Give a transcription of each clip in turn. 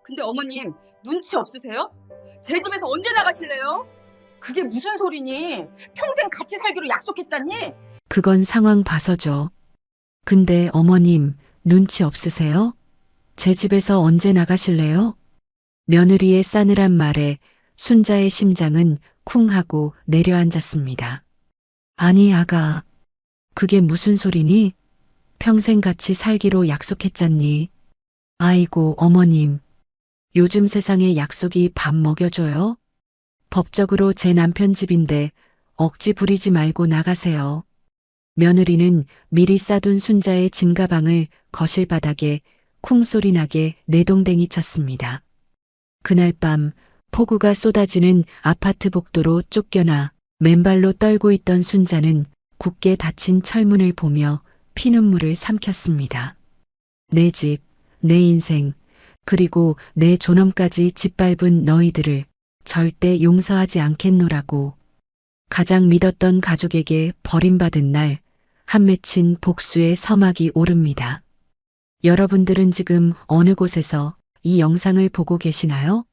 근데 어머님 눈치 없으세요? 제 집에서 언제 나가실래요? 그게 무슨 소리니? 평생 같이 살기로 약속했잖니? 그건 상황 봐서죠. 근데 어머님, 눈치 없으세요? 제 집에서 언제 나가실래요? 며느리의 싸늘한 말에 순자의 심장은 쿵 하고 내려앉았습니다. 아니, 아가. 그게 무슨 소리니? 평생 같이 살기로 약속했잖니. 아이고, 어머님. 요즘 세상에 약속이 밥 먹여줘요? 법적으로 제 남편 집인데 억지 부리지 말고 나가세요. 며느리는 미리 싸둔 순자의 짐가방을 거실 바닥에 쿵소리 나게 내동댕이 쳤습니다. 그날 밤 폭우가 쏟아지는 아파트 복도로 쫓겨나 맨발로 떨고 있던 순자는 굳게 닫힌 철문을 보며 피눈물을 삼켰습니다. 내 집, 내 인생, 그리고 내 존엄까지 짓밟은 너희들을 절대 용서하지 않겠노라고. 가장 믿었던 가족에게 버림받은 날, 한 맺힌 복수의 서막이 오릅니다. 여러분들은 지금 어느 곳에서 이 영상을 보고 계시나요?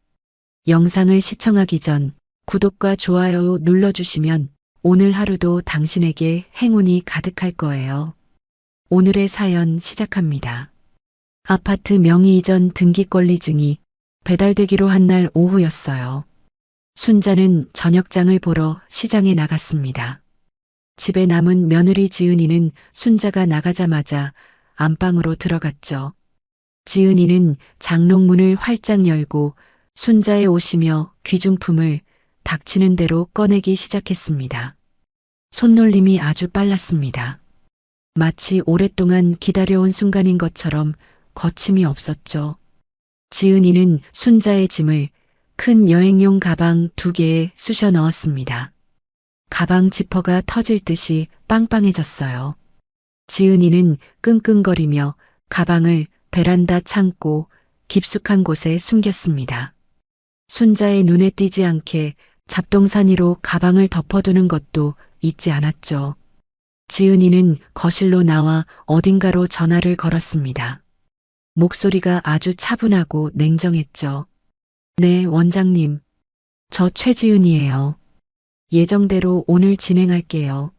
영상을 시청하기 전 구독과 좋아요 눌러주시면 오늘 하루도 당신에게 행운이 가득할 거예요. 오늘의 사연 시작합니다. 아파트 명의 이전 등기 권리증이 배달되기로 한 날 오후였어요. 순자는 저녁장을 보러 시장에 나갔습니다. 집에 남은 며느리 지은이는 순자가 나가자마자 안방으로 들어갔죠. 지은이는 장롱문을 활짝 열고 순자의 옷이며 귀중품을 닥치는 대로 꺼내기 시작했습니다. 손놀림이 아주 빨랐습니다. 마치 오랫동안 기다려온 순간인 것처럼 거침이 없었죠. 지은이는 순자의 짐을 큰 여행용 가방 2개에 쑤셔 넣었습니다. 가방 지퍼가 터질 듯이 빵빵해졌어요. 지은이는 끙끙거리며 가방을 베란다 창고 깊숙한 곳에 숨겼습니다. 순자의 눈에 띄지 않게 잡동사니로 가방을 덮어두는 것도 잊지 않았죠. 지은이는 거실로 나와 어딘가로 전화를 걸었습니다. 목소리가 아주 차분하고 냉정했죠. 네, 원장님. 저 최지은이에요. 예정대로 오늘 진행할게요.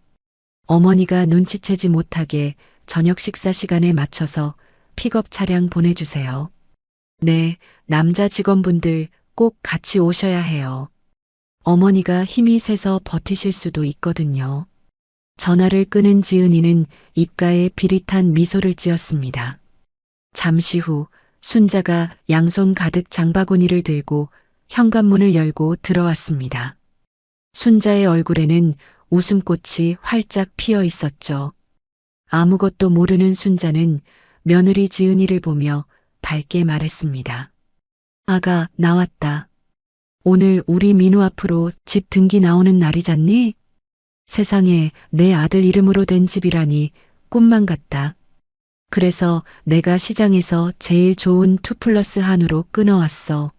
어머니가 눈치채지 못하게 저녁 식사 시간에 맞춰서 픽업 차량 보내주세요. 네, 남자 직원분들 꼭 같이 오셔야 해요. 어머니가 힘이 세서 버티실 수도 있거든요. 전화를 끊은 지은이는 입가에 비릿한 미소를 지었습니다. 잠시 후 순자가 양손 가득 장바구니를 들고 현관문을 열고 들어왔습니다. 순자의 얼굴에는 웃음꽃이 활짝 피어 있었죠. 아무것도 모르는 순자는 며느리 지은이를 보며 밝게 말했습니다. 아가, 나왔다. 오늘 우리 민우 앞으로 집 등기 나오는 날이잖니? 세상에 내 아들 이름으로 된 집이라니 꿈만 같다. 그래서 내가 시장에서 제일 좋은 2+1으로 끊어왔어.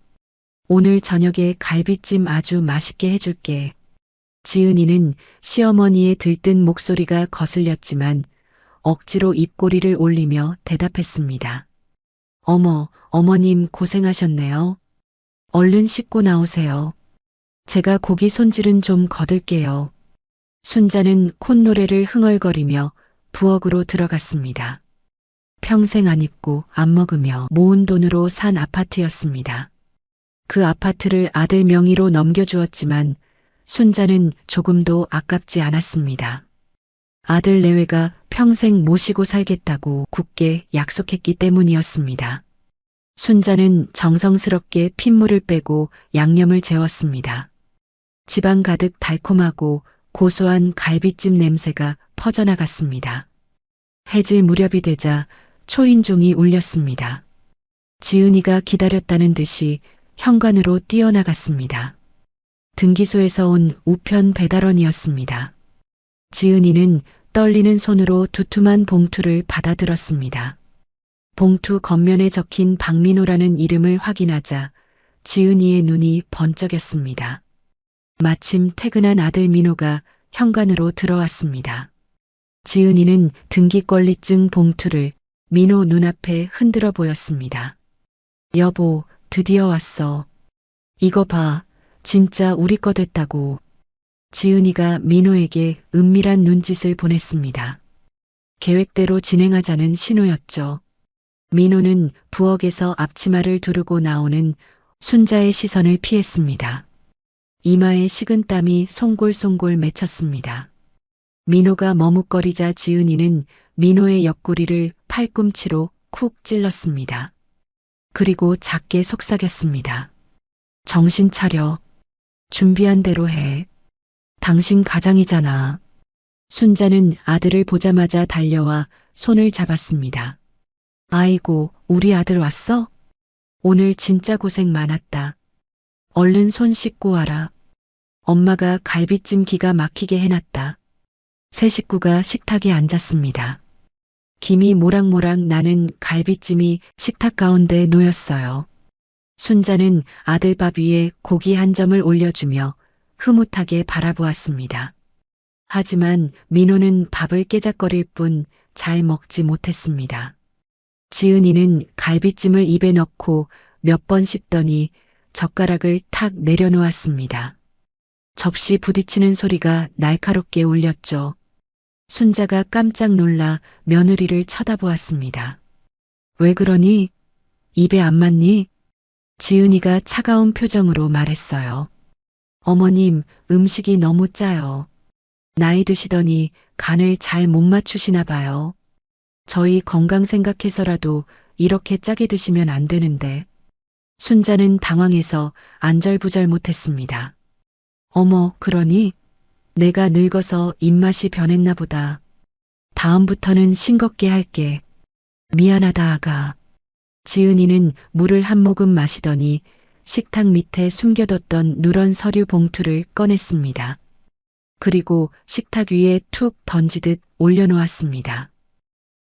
오늘 저녁에 갈비찜 아주 맛있게 해줄게. 지은이는 시어머니의 들뜬 목소리가 거슬렸지만 억지로 입꼬리를 올리며 대답했습니다. 어머, 어머님 고생하셨네요. 얼른 씻고 나오세요. 제가 고기 손질은 좀 거둘게요. 순자는 콧노래를 흥얼거리며 부엌으로 들어갔습니다. 평생 안 입고 안 먹으며 모은 돈으로 산 아파트였습니다. 그 아파트를 아들 명의로 넘겨주었지만 순자는 조금도 아깝지 않았습니다. 아들 내외가 평생 모시고 살겠다고 굳게 약속했기 때문이었습니다. 순자는 정성스럽게 핏물을 빼고 양념을 재웠습니다. 집안 가득 달콤하고 고소한 갈비찜 냄새가 퍼져나갔습니다. 해질 무렵이 되자 초인종이 울렸습니다. 지은이가 기다렸다는 듯이 현관으로 뛰어나갔습니다. 등기소에서 온 우편 배달원이었습니다. 지은이는 떨리는 손으로 두툼한 봉투를 받아들었습니다. 봉투 겉면에 적힌 박민호라는 이름을 확인하자 지은이의 눈이 번쩍였습니다. 마침 퇴근한 아들 민호가 현관으로 들어왔습니다. 지은이는 등기권리증 봉투를 민호 눈앞에 흔들어 보였습니다. 여보, 드디어 왔어. 이거 봐. 진짜 우리 거 됐다고. 지은이가 민호에게 은밀한 눈짓을 보냈습니다. 계획대로 진행하자는 신호였죠. 민호는 부엌에서 앞치마를 두르고 나오는 순자의 시선을 피했습니다. 이마에 식은땀이 송골송골 맺혔습니다. 민호가 머뭇거리자 지은이는 민호의 옆구리를 팔꿈치로 쿡 찔렀습니다. 그리고 작게 속삭였습니다. 정신 차려. 준비한 대로 해. 당신 가장이잖아. 순자는 아들을 보자마자 달려와 손을 잡았습니다. 아이고, 우리 아들 왔어? 오늘 진짜 고생 많았다. 얼른 손 씻고 와라. 엄마가 갈비찜 기가 막히게 해놨다. 세 식구가 식탁에 앉았습니다. 김이 모락모락 나는 갈비찜이 식탁 가운데 놓였어요. 순자는 아들 밥 위에 고기 한 점을 올려주며 흐뭇하게 바라보았습니다. 하지만 민호는 밥을 깨작거릴 뿐 잘 먹지 못했습니다. 지은이는 갈비찜을 입에 넣고 몇 번 씹더니 젓가락을 탁 내려놓았습니다. 접시 부딪히는 소리가 날카롭게 울렸죠. 순자가 깜짝 놀라 며느리를 쳐다보았습니다. 왜 그러니? 입에 안 맞니? 지은이가 차가운 표정으로 말했어요. 어머님, 음식이 너무 짜요. 나이 드시더니 간을 잘 못 맞추시나 봐요. 저희 건강 생각해서라도 이렇게 짜게 드시면 안 되는데. 순자는 당황해서 안절부절 못했습니다. 어머, 그러니? 내가 늙어서 입맛이 변했나 보다. 다음부터는 싱겁게 할게. 미안하다, 아가. 지은이는 물을 한 모금 마시더니 식탁 밑에 숨겨뒀던 누런 서류 봉투를 꺼냈습니다. 그리고 식탁 위에 툭 던지듯 올려놓았습니다.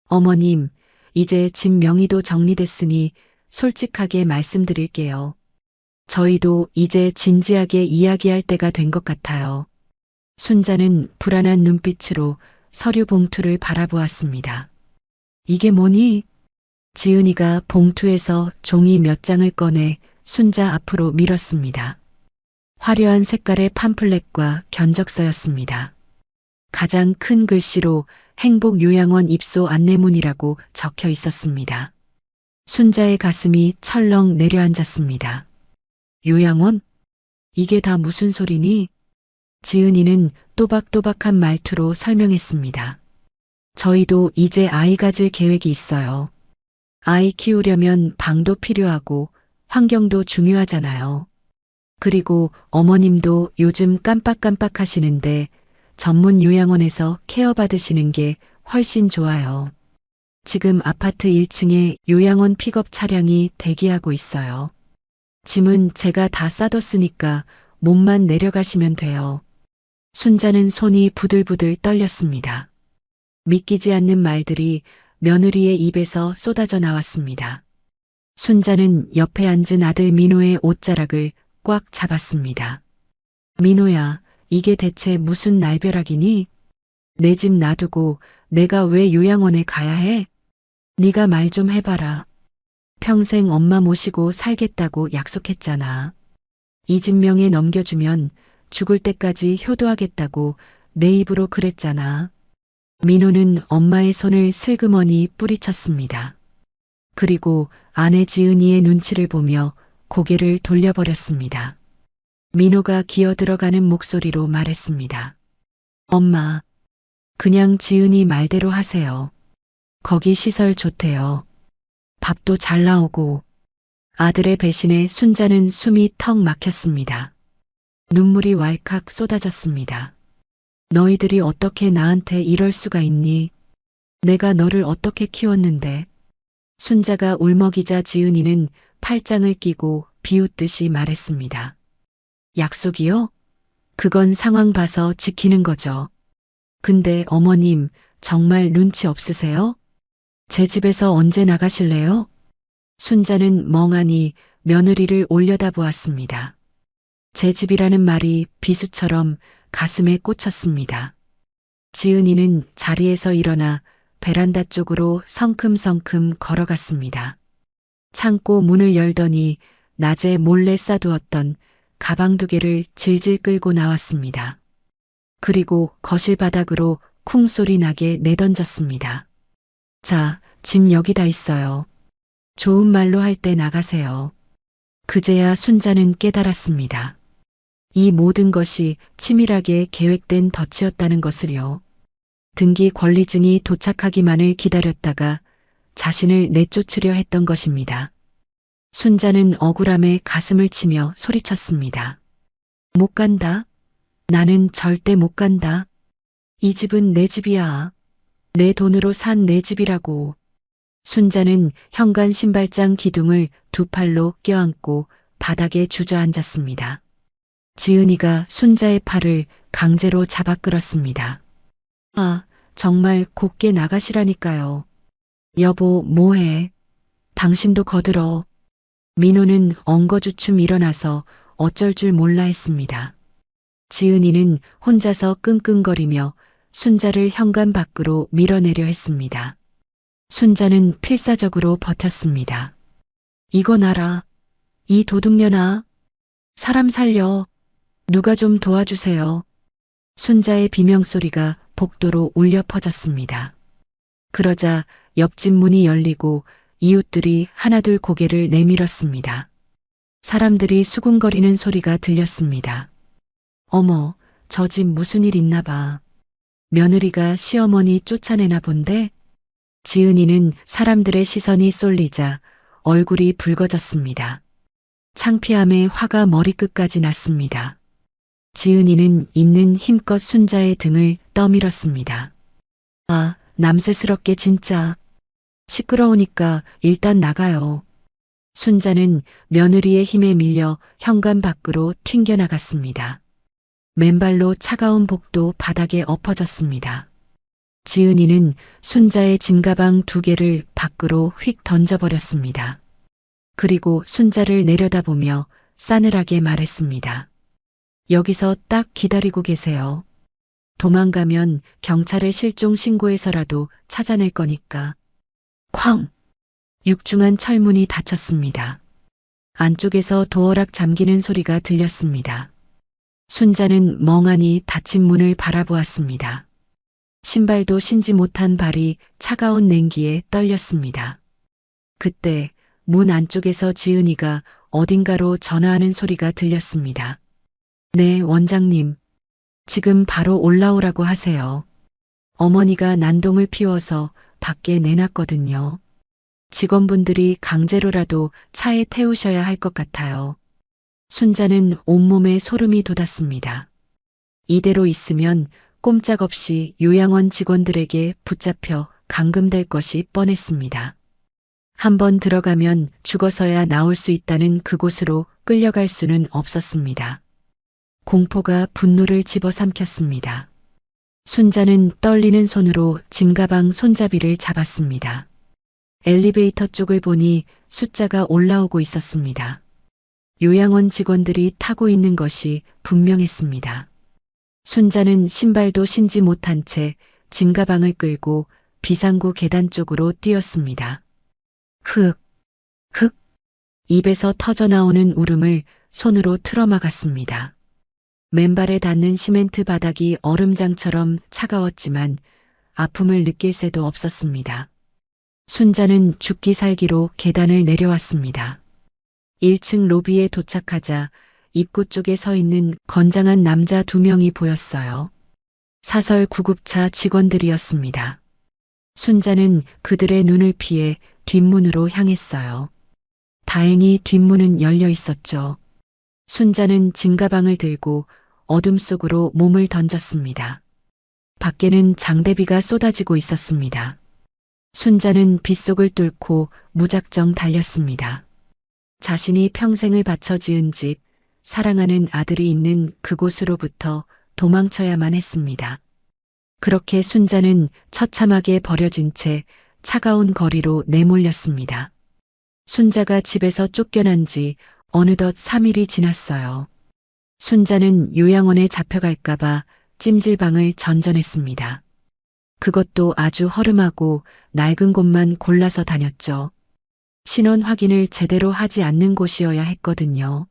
어머님, 이제 집 명의도 정리됐으니 솔직하게 말씀드릴게요. 저희도 이제 진지하게 이야기할 때가 된 것 같아요. 순자는 불안한 눈빛으로 서류 봉투를 바라보았습니다. 이게 뭐니? 지은이가 봉투에서 종이 몇 장을 꺼내 순자 앞으로 밀었습니다. 화려한 색깔의 팜플렛과 견적서였습니다. 가장 큰 글씨로 행복요양원 입소 안내문이라고 적혀 있었습니다. 순자의 가슴이 철렁 내려앉았습니다. 요양원? 이게 다 무슨 소리니? 지은이는 또박또박한 말투로 설명했습니다. 저희도 이제 아이 가질 계획이 있어요. 아이 키우려면 방도 필요하고 환경도 중요하잖아요. 그리고 어머님도 요즘 깜빡깜빡 하시는데 전문 요양원에서 케어받으시는 게 훨씬 좋아요. 지금 아파트 1층에 요양원 픽업 차량이 대기하고 있어요. 짐은 제가 다 싸뒀으니까 몸만 내려가시면 돼요. 순자는 손이 부들부들 떨렸습니다. 믿기지 않는 말들이 며느리의 입에서 쏟아져 나왔습니다. 순자는 옆에 앉은 아들 민호의 옷자락을 꽉 잡았습니다. 민호야, 이게 대체 무슨 날벼락이니? 내 집 놔두고 내가 왜 요양원에 가야 해? 네가 말 좀 해봐라. 평생 엄마 모시고 살겠다고 약속했잖아. 이 집 명에 넘겨주면 죽을 때까지 효도하겠다고 내 입으로 그랬잖아. 민호는 엄마의 손을 슬그머니 뿌리쳤습니다. 그리고 아내 지은이의 눈치를 보며 고개를 돌려버렸습니다. 민호가 기어 들어가는 목소리로 말했습니다. 엄마, 그냥 지은이 말대로 하세요. 거기 시설 좋대요. 밥도 잘 나오고. 아들의 배신에 순자는 숨이 턱 막혔습니다. 눈물이 왈칵 쏟아졌습니다. 너희들이 어떻게 나한테 이럴 수가 있니? 내가 너를 어떻게 키웠는데? 순자가 울먹이자 지은이는 팔짱을 끼고 비웃듯이 말했습니다. 약속이요? 그건 상황 봐서 지키는 거죠. 근데 어머님, 정말 눈치 없으세요? 제 집에서 언제 나가실래요? 순자는 멍하니 며느리를 올려다보았습니다. 제 집이라는 말이 비수처럼 가슴에 꽂혔습니다. 지은이는 자리에서 일어나 베란다 쪽으로 성큼성큼 걸어갔습니다. 창고 문을 열더니 낮에 몰래 싸두었던 가방 2개를 질질 끌고 나왔습니다. 그리고 거실 바닥으로 쿵 소리 나게 내던졌습니다. 자, 짐 여기다 있어요. 좋은 말로 할 때 나가세요. 그제야 순자는 깨달았습니다. 이 모든 것이 치밀하게 계획된 덫이었다는 것을요. 등기 권리증이 도착하기만을 기다렸다가 자신을 내쫓으려 했던 것입니다. 순자는 억울함에 가슴을 치며 소리쳤습니다. 못 간다. 나는 절대 못 간다. 이 집은 내 집이야. 내 돈으로 산 내 집이라고. 순자는 현관 신발장 기둥을 2팔로 껴안고 바닥에 주저앉았습니다. 지은이가 순자의 팔을 강제로 잡아 끌었습니다. 아, 정말 곱게 나가시라니까요. 여보, 뭐해? 당신도 거들어. 민호는 엉거주춤 일어나서 어쩔 줄 몰라 했습니다. 지은이는 혼자서 끙끙거리며 순자를 현관 밖으로 밀어내려 했습니다. 순자는 필사적으로 버텼습니다. 이건 알아. 이 도둑년아. 사람 살려. 누가 좀 도와주세요. 순자의 비명소리가 복도로 울려 퍼졌습니다. 그러자 옆집 문이 열리고 이웃들이 하나둘 고개를 내밀었습니다. 사람들이 수군거리는 소리가 들렸습니다. 어머, 저 집 무슨 일 있나 봐. 며느리가 시어머니 쫓아내나 본데? 지은이는 사람들의 시선이 쏠리자 얼굴이 붉어졌습니다. 창피함에 화가 머리끝까지 났습니다. 지은이는 있는 힘껏 순자의 등을 떠밀었습니다. 아, 남새스럽게 진짜. 시끄러우니까 일단 나가요. 순자는 며느리의 힘에 밀려 현관 밖으로 튕겨나갔습니다. 맨발로 차가운 복도 바닥에 엎어졌습니다. 지은이는 순자의 짐가방 2개를 밖으로 휙 던져버렸습니다. 그리고 순자를 내려다보며 싸늘하게 말했습니다. 여기서 딱 기다리고 계세요. 도망가면 경찰에 실종 신고해서라도 찾아낼 거니까. 쾅! 육중한 철문이 닫혔습니다. 안쪽에서 도어락 잠기는 소리가 들렸습니다. 순자는 멍하니 닫힌 문을 바라보았습니다. 신발도 신지 못한 발이 차가운 냉기에 떨렸습니다. 그때 문 안쪽에서 지은이가 어딘가로 전화하는 소리가 들렸습니다. 네, 원장님. 지금 바로 올라오라고 하세요. 어머니가 난동을 피워서 밖에 내놨거든요. 직원분들이 강제로라도 차에 태우셔야 할 것 같아요. 순자는 온몸에 소름이 돋았습니다. 이대로 있으면 꼼짝없이 요양원 직원들에게 붙잡혀 감금될 것이 뻔했습니다. 한번 들어가면 죽어서야 나올 수 있다는 그곳으로 끌려갈 수는 없었습니다. 공포가 분노를 집어삼켰습니다. 순자는 떨리는 손으로 짐가방 손잡이를 잡았습니다. 엘리베이터 쪽을 보니 숫자가 올라오고 있었습니다. 요양원 직원들이 타고 있는 것이 분명했습니다. 순자는 신발도 신지 못한 채 짐가방을 끌고 비상구 계단 쪽으로 뛰었습니다. 흑, 흑, 입에서 터져나오는 울음을 손으로 틀어막았습니다. 맨발에 닿는 시멘트 바닥이 얼음장처럼 차가웠지만 아픔을 느낄 새도 없었습니다. 순자는 죽기 살기로 계단을 내려왔습니다. 1층 로비에 도착하자 입구 쪽에 서 있는 건장한 남자 2명이 보였어요. 사설 구급차 직원들이었습니다. 순자는 그들의 눈을 피해 뒷문으로 향했어요. 다행히 뒷문은 열려 있었죠. 순자는 짐가방을 들고 어둠 속으로 몸을 던졌습니다. 밖에는 장대비가 쏟아지고 있었습니다. 순자는 빗속을 뚫고 무작정 달렸습니다. 자신이 평생을 바쳐 지은 집, 사랑하는 아들이 있는 그곳으로부터 도망쳐야만 했습니다. 그렇게 순자는 처참하게 버려진 채 차가운 거리로 내몰렸습니다. 순자가 집에서 쫓겨난 지 어느덧 3일이 지났어요. 순자는 요양원에 잡혀갈까봐 찜질방을 전전했습니다. 그것도 아주 허름하고 낡은 곳만 골라서 다녔죠. 신원 확인을 제대로 하지 않는 곳이어야 했거든요.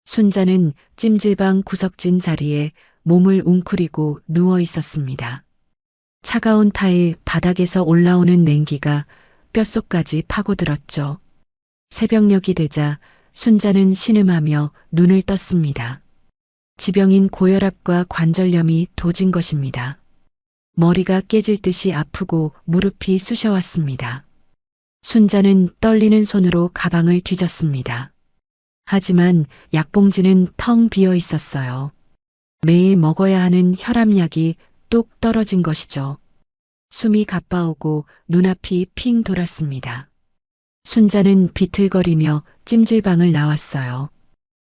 순자는 찜질방 구석진 자리에 몸을 웅크리고 누워 있었습니다. 차가운 타일 바닥에서 올라오는 냉기가 뼛속까지 파고들었죠. 새벽녘이 되자 순자는 신음하며 눈을 떴습니다. 지병인 고혈압과 관절염이 도진 것입니다. 머리가 깨질 듯이 아프고 무릎이 쑤셔왔습니다. 순자는 떨리는 손으로 가방을 뒤졌습니다. 하지만 약봉지는 텅 비어 있었어요. 매일 먹어야 하는 혈압약이 뚝 떨어진 것이죠. 숨이 가빠오고 눈앞이 핑 돌았습니다. 순자는 비틀거리며 찜질방을 나왔어요.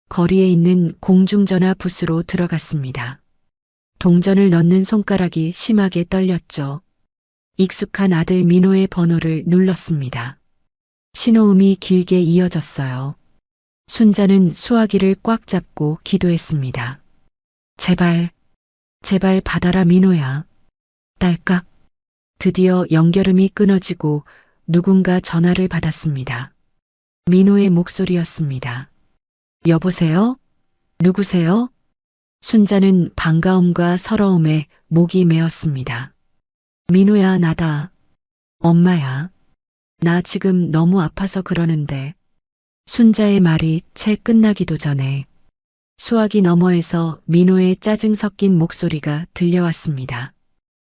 거리에 있는 공중전화 부스로 들어갔습니다. 동전을 넣는 손가락이 심하게 떨렸죠. 익숙한 아들 민호의 번호를 눌렀습니다. 신호음이 길게 이어졌어요. 순자는 수화기를 꽉 잡고 기도했습니다. 제발, 제발 받아라 민호야. 딸깍. 드디어 연결음이 끊어지고 누군가 전화를 받았습니다. 민호의 목소리였습니다. 여보세요? 누구세요? 순자는 반가움과 서러움에 목이 메었습니다. 민호야, 나다. 엄마야. 나 지금 너무 아파서 그러는데. 순자의 말이 채 끝나기도 전에 수화기 너머에서 민호의 짜증 섞인 목소리가 들려왔습니다.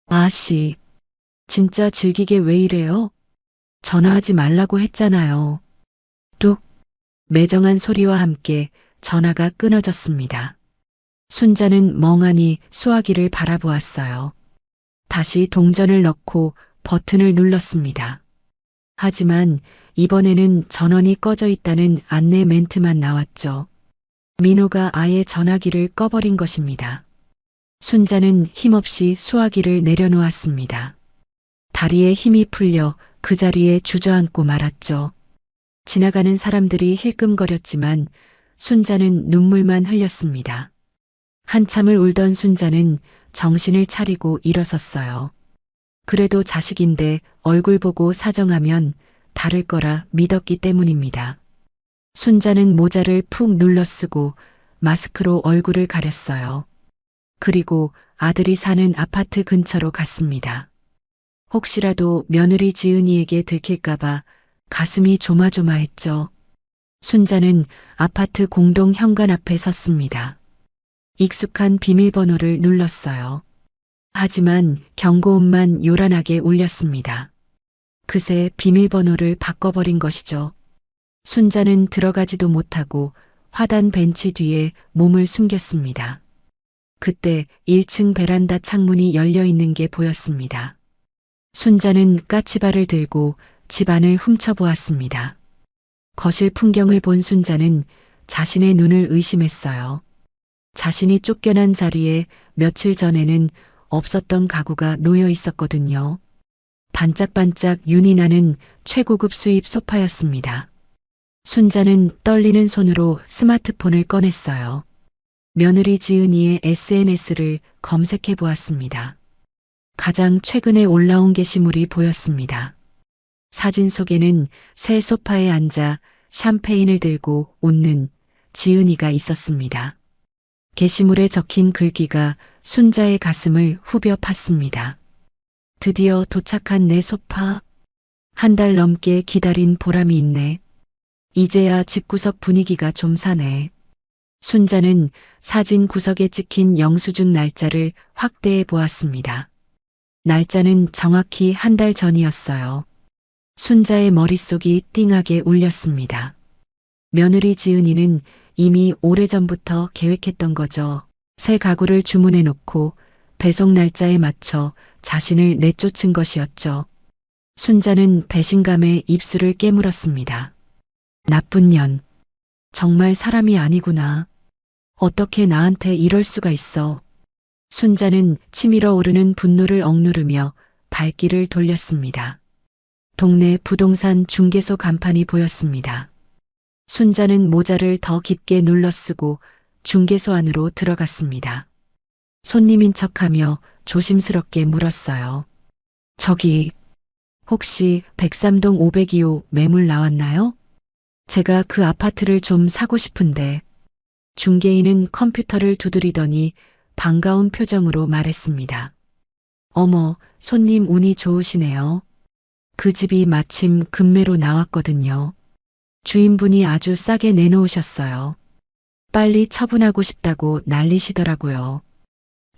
아씨, 진짜 즐기게 왜 이래요? 전화하지 말라고 했잖아요. 뚝, 매정한 소리와 함께 전화가 끊어졌습니다. 순자는 멍하니 수화기를 바라보았어요. 다시 동전을 넣고 버튼을 눌렀습니다. 하지만 이번에는 전원이 꺼져 있다는 안내 멘트만 나왔죠. 민호가 아예 전화기를 꺼버린 것입니다. 순자는 힘없이 수화기를 내려놓았습니다. 다리에 힘이 풀려 그 자리에 주저앉고 말았죠. 지나가는 사람들이 힐끔거렸지만 순자는 눈물만 흘렸습니다. 한참을 울던 순자는 정신을 차리고 일어섰어요. 그래도 자식인데 얼굴 보고 사정하면 다를 거라 믿었기 때문입니다. 순자는 모자를 푹 눌러쓰고 마스크로 얼굴을 가렸어요. 그리고 아들이 사는 아파트 근처로 갔습니다. 혹시라도 며느리 지은이에게 들킬까봐 가슴이 조마조마했죠. 순자는 아파트 공동 현관 앞에 섰습니다. 익숙한 비밀번호를 눌렀어요. 하지만 경고음만 요란하게 울렸습니다. 그새 비밀번호를 바꿔버린 것이죠. 순자는 들어가지도 못하고 화단 벤치 뒤에 몸을 숨겼습니다. 그때 1층 베란다 창문이 열려 있는 게 보였습니다. 순자는 까치발을 들고 집 안을 훔쳐보았습니다. 거실 풍경을 본 순자는 자신의 눈을 의심했어요. 자신이 쫓겨난 자리에 며칠 전에는 없었던 가구가 놓여 있었거든요. 반짝반짝 윤이 나는 최고급 수입 소파였습니다. 순자는 떨리는 손으로 스마트폰을 꺼냈어요. 며느리 지은이의 SNS를 검색해 보았습니다. 가장 최근에 올라온 게시물이 보였습니다. 사진 속에는 새 소파에 앉아 샴페인을 들고 웃는 지은이가 있었습니다. 게시물에 적힌 글귀가 순자의 가슴을 후벼 팠습니다. 드디어 도착한 내 소파. 한 달 넘게 기다린 보람이 있네. 이제야 집구석 분위기가 좀 사네. 순자는 사진 구석에 찍힌 영수증 날짜를 확대해 보았습니다. 날짜는 정확히 한 달 전이었어요. 순자의 머릿속이 띵하게 울렸습니다. 며느리 지은이는 이미 오래전부터 계획했던 거죠. 새 가구를 주문해 놓고 배송 날짜에 맞춰 자신을 내쫓은 것이었죠. 순자는 배신감에 입술을 깨물었습니다. 나쁜 년. 정말 사람이 아니구나. 어떻게 나한테 이럴 수가 있어. 순자는 치밀어 오르는 분노를 억누르며 발길을 돌렸습니다. 동네 부동산 중개소 간판이 보였습니다. 순자는 모자를 더 깊게 눌러쓰고 중개소 안으로 들어갔습니다. 손님인 척하며 조심스럽게 물었어요. 저기, 혹시 103동 502호 매물 나왔나요? 제가 그 아파트를 좀 사고 싶은데. 중개인은 컴퓨터를 두드리더니 반가운 표정으로 말했습니다. 어머, 손님 운이 좋으시네요. 그 집이 마침 급매로 나왔거든요. 주인분이 아주 싸게 내놓으셨어요. 빨리 처분하고 싶다고 난리시더라고요.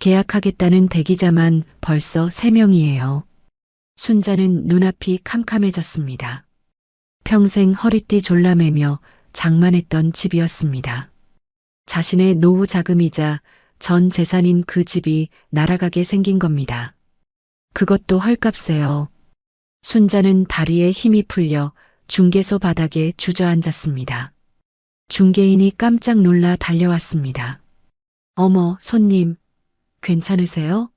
계약하겠다는 대기자만 벌써 3명이에요. 순자는 눈앞이 캄캄해졌습니다. 평생 허리띠 졸라매며 장만했던 집이었습니다. 자신의 노후 자금이자 전 재산인 그 집이 날아가게 생긴 겁니다. 그것도 헐값에요. 순자는 다리에 힘이 풀려 중개소 바닥에 주저앉았습니다. 중개인이 깜짝 놀라 달려왔습니다. 어머, 손님, 괜찮으세요?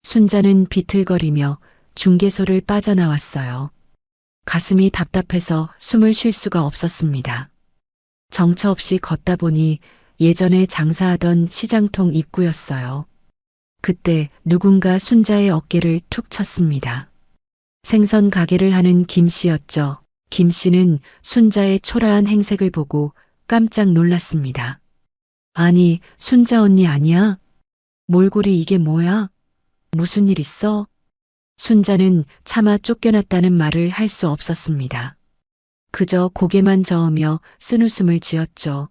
순자는 비틀거리며 중개소를 빠져나왔어요. 가슴이 답답해서 숨을 쉴 수가 없었습니다. 정처 없이 걷다 보니 예전에 장사하던 시장통 입구였어요. 그때 누군가 순자의 어깨를 툭 쳤습니다. 생선 가게를 하는 김 씨였죠. 김 씨는 순자의 초라한 행색을 보고 깜짝 놀랐습니다. 아니, 순자 언니 아니야? 몰골이 이게 뭐야? 무슨 일 있어? 순자는 차마 쫓겨났다는 말을 할 수 없었습니다. 그저 고개만 저으며 쓴웃음을 지었죠.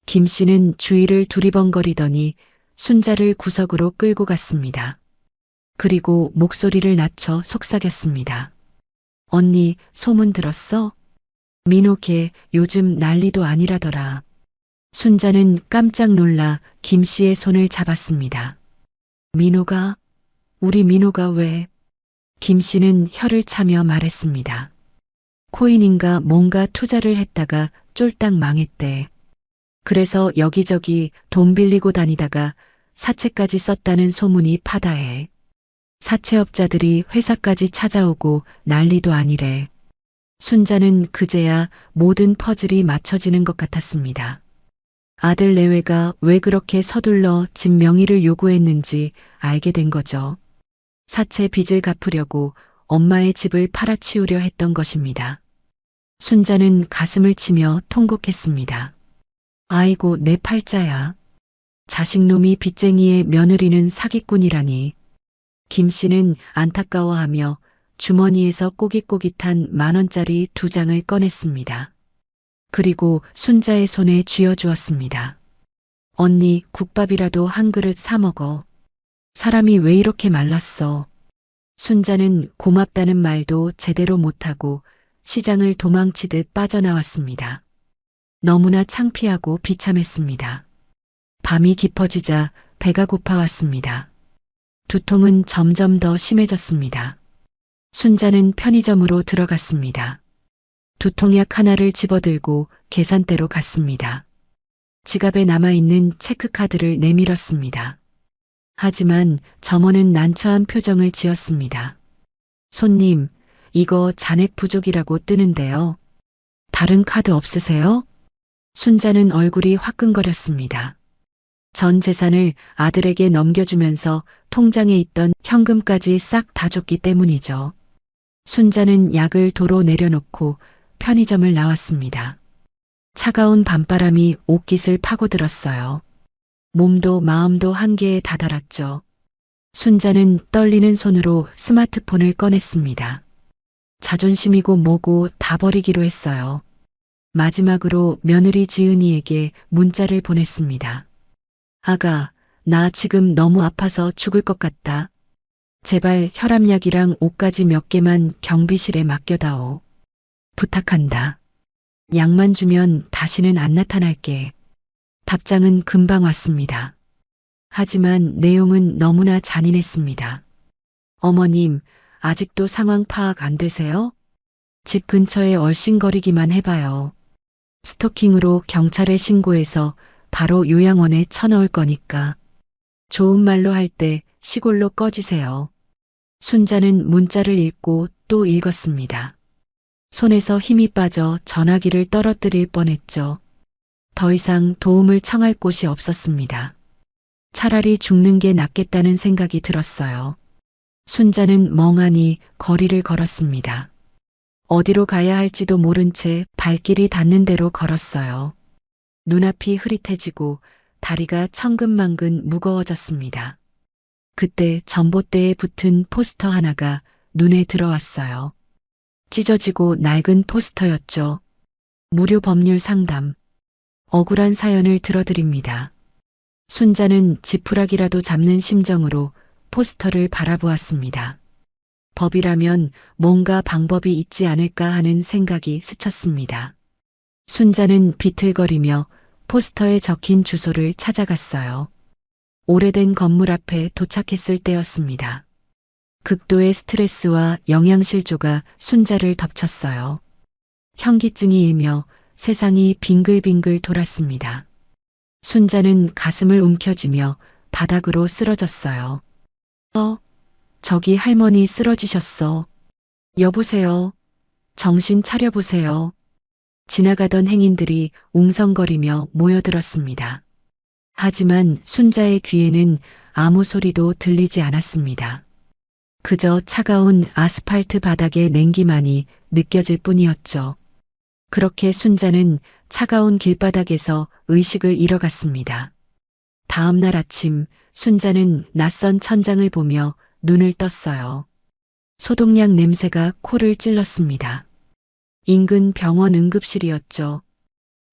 김 씨는 주위를 두리번거리더니 순자를 구석으로 끌고 갔습니다. 그리고 목소리를 낮춰 속삭였습니다. 언니, 소문 들었어? 민호 걔 요즘 난리도 아니라더라. 순자는 깜짝 놀라 김 씨의 손을 잡았습니다. 민호가? 우리 민호가 왜? 김 씨는 혀를 차며 말했습니다. 코인인가 뭔가 투자를 했다가 쫄딱 망했대. 그래서 여기저기 돈 빌리고 다니다가 사채까지 썼다는 소문이 파다해. 사채업자들이 회사까지 찾아오고 난리도 아니래. 순자는 그제야 모든 퍼즐이 맞춰지는 것 같았습니다. 아들 내외가 왜 그렇게 서둘러 집 명의를 요구했는지 알게 된 거죠. 사채 빚을 갚으려고 엄마의 집을 팔아치우려 했던 것입니다. 순자는 가슴을 치며 통곡했습니다. 아이고, 내 팔자야. 자식놈이 빚쟁이의 며느리는 사기꾼이라니. 김 씨는 안타까워하며 주머니에서 꼬깃꼬깃한 10,000원짜리 2장을 꺼냈습니다. 그리고 순자의 손에 쥐어주었습니다. 언니, 국밥이라도 한 그릇 사 먹어. 사람이 왜 이렇게 말랐어? 순자는 고맙다는 말도 제대로 못하고 시장을 도망치듯 빠져나왔습니다. 너무나 창피하고 비참했습니다. 밤이 깊어지자 배가 고파왔습니다. 두통은 점점 더 심해졌습니다. 순자는 편의점으로 들어갔습니다. 두통약 하나를 집어들고 계산대로 갔습니다. 지갑에 남아있는 체크카드를 내밀었습니다. 하지만 점원은 난처한 표정을 지었습니다. 손님, 이거 잔액 부족이라고 뜨는데요. 다른 카드 없으세요? 순자는 얼굴이 화끈거렸습니다. 전 재산을 아들에게 넘겨주면서 통장에 있던 현금까지 싹 다 줬기 때문이죠. 순자는 약을 도로 내려놓고 편의점을 나왔습니다. 차가운 밤바람이 옷깃을 파고들었어요. 몸도 마음도 한계에 다다랐죠. 순자는 떨리는 손으로 스마트폰을 꺼냈습니다. 자존심이고 뭐고 다 버리기로 했어요. 마지막으로 며느리 지은이에게 문자를 보냈습니다. 아가, 나 지금 너무 아파서 죽을 것 같다. 제발 혈압약이랑 옷가지 몇 개만 경비실에 맡겨다오. 부탁한다. 약만 주면 다시는 안 나타날게. 답장은 금방 왔습니다. 하지만 내용은 너무나 잔인했습니다. 어머님, 아직도 상황 파악 안 되세요? 집 근처에 얼씬거리기만 해봐요. 스토킹으로 경찰에 신고해서 바로 요양원에 쳐넣을 거니까. 좋은 말로 할 때 시골로 꺼지세요. 순자는 문자를 읽고 또 읽었습니다. 손에서 힘이 빠져 전화기를 떨어뜨릴 뻔했죠. 더 이상 도움을 청할 곳이 없었습니다. 차라리 죽는 게 낫겠다는 생각이 들었어요. 순자는 멍하니 거리를 걸었습니다. 어디로 가야 할지도 모른 채 발길이 닿는 대로 걸었어요. 눈앞이 흐릿해지고 다리가 천근만근 무거워졌습니다. 그때 전봇대에 붙은 포스터 하나가 눈에 들어왔어요. 찢어지고 낡은 포스터였죠. 무료 법률 상담. 억울한 사연을 들어드립니다. 순자는 지푸라기라도 잡는 심정으로 포스터를 바라보았습니다. 법이라면 뭔가 방법이 있지 않을까 하는 생각이 스쳤습니다. 순자는 비틀거리며 포스터에 적힌 주소를 찾아갔어요. 오래된 건물 앞에 도착했을 때였습니다. 극도의 스트레스와 영양실조가 순자를 덮쳤어요. 현기증이 일며 세상이 빙글빙글 돌았습니다. 순자는 가슴을 움켜쥐며 바닥으로 쓰러졌어요. 저기 할머니 쓰러지셨어. 여보세요. 정신 차려보세요. 지나가던 행인들이 웅성거리며 모여들었습니다. 하지만 순자의 귀에는 아무 소리도 들리지 않았습니다. 그저 차가운 아스팔트 바닥의 냉기만이 느껴질 뿐이었죠. 그렇게 순자는 차가운 길바닥에서 의식을 잃어갔습니다. 다음 날 아침 순자는 낯선 천장을 보며 눈을 떴어요. 소독약 냄새가 코를 찔렀습니다. 인근 병원 응급실이었죠.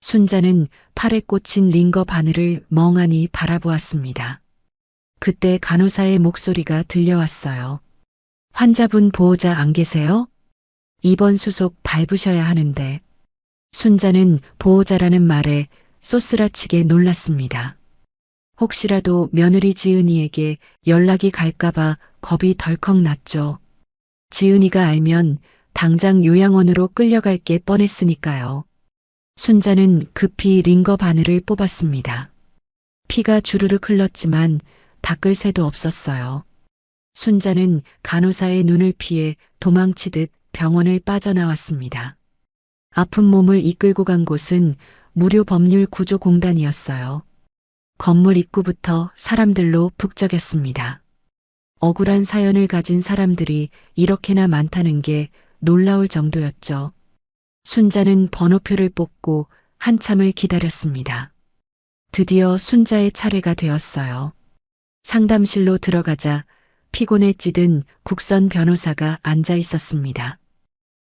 순자는 팔에 꽂힌 링거 바늘을 멍하니 바라보았습니다. 그때 간호사의 목소리가 들려왔어요. 환자분 보호자 안 계세요? 입원 수속 밟으셔야 하는데. 순자는 보호자라는 말에 쏘스라치게 놀랐습니다. 혹시라도 며느리 지은이에게 연락이 갈까봐 겁이 덜컥 났죠. 지은이가 알면 당장 요양원으로 끌려갈 게 뻔했으니까요. 순자는 급히 링거 바늘을 뽑았습니다. 피가 주르륵 흘렀지만 닦을 새도 없었어요. 순자는 간호사의 눈을 피해 도망치듯 병원을 빠져나왔습니다. 아픈 몸을 이끌고 간 곳은 무료 법률 구조공단이었어요. 건물 입구부터 사람들로 북적였습니다. 억울한 사연을 가진 사람들이 이렇게나 많다는 게 놀라울 정도였죠. 순자는 번호표를 뽑고 한참을 기다렸습니다. 드디어 순자의 차례가 되었어요. 상담실로 들어가자 피곤에 찌든 국선 변호사가 앉아 있었습니다.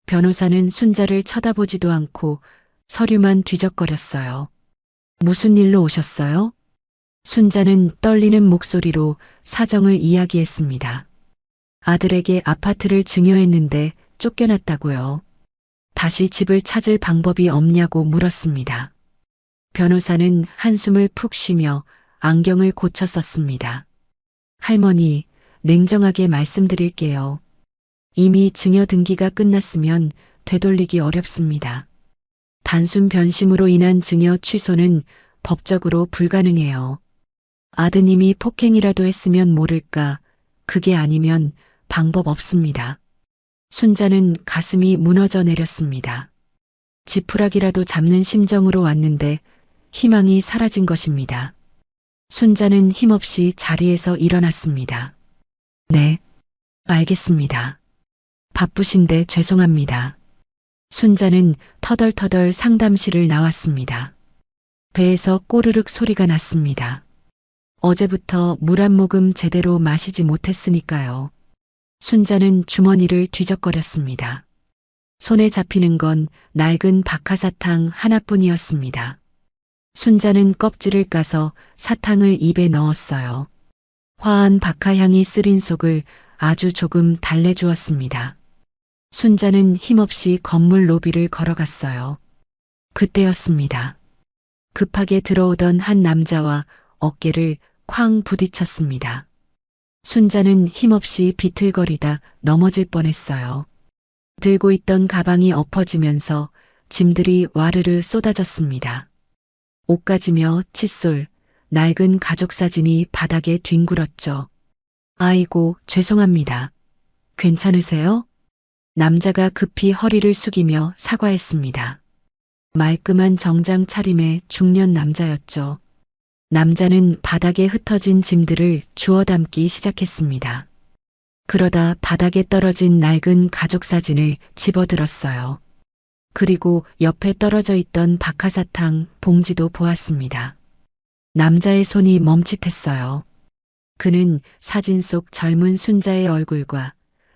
변호사는 순자를 쳐다보지도 않고 서류만 뒤적거렸어요. 무슨 일로 오셨어요? 순자는 떨리는 목소리로 사정을 이야기했습니다. 아들에게 아파트를 증여했는데 쫓겨났다고요. 다시 집을 찾을 방법이 없냐고 물었습니다. 변호사는 한숨을 푹 쉬며 안경을 고쳐 썼습니다. 할머니, 냉정하게 말씀드릴게요. 이미 증여 등기가 끝났으면 되돌리기 어렵습니다. 단순 변심으로 인한 증여 취소는 법적으로 불가능해요. 아드님이 폭행이라도 했으면 모를까, 그게 아니면 방법 없습니다. 순자는 가슴이 무너져 내렸습니다. 지푸라기라도 잡는 심정으로 왔는데 희망이 사라진 것입니다. 순자는 힘없이 자리에서 일어났습니다. 네, 알겠습니다. 바쁘신데 죄송합니다. 순자는 터덜터덜 상담실을 나왔습니다. 배에서 꼬르륵 소리가 났습니다. 어제부터 물 한 모금 제대로 마시지 못했으니까요. 순자는 주머니를 뒤적거렸습니다. 손에 잡히는 건 낡은 박하사탕 하나뿐이었습니다. 순자는 껍질을 까서 사탕을 입에 넣었어요. 화한 박하향이 쓰린 속을 아주 조금 달래주었습니다. 순자는 힘없이 건물 로비를 걸어갔어요. 그때였습니다. 급하게 들어오던 한 남자와 어깨를 쾅 부딪혔습니다. 순자는 힘없이 비틀거리다 넘어질 뻔했어요. 들고 있던 가방이 엎어지면서 짐들이 와르르 쏟아졌습니다. 옷가지며 칫솔, 낡은 가족사진이 바닥에 뒹굴었죠. 아이고, 죄송합니다. 괜찮으세요? 남자가 급히 허리를 숙이며 사과했습니다. 말끔한 정장 차림의 중년 남자였죠. 남자는 바닥에 흩어진 짐들을 주워 담기 시작했습니다. 그러다 바닥에 떨어진 낡은 가족 사진을 집어들었어요. 그리고 옆에 떨어져 있던 박하사탕 봉지도 보았습니다. 남자의 손이 멈칫했어요. 그는 사진 속 젊은 순자의 얼굴과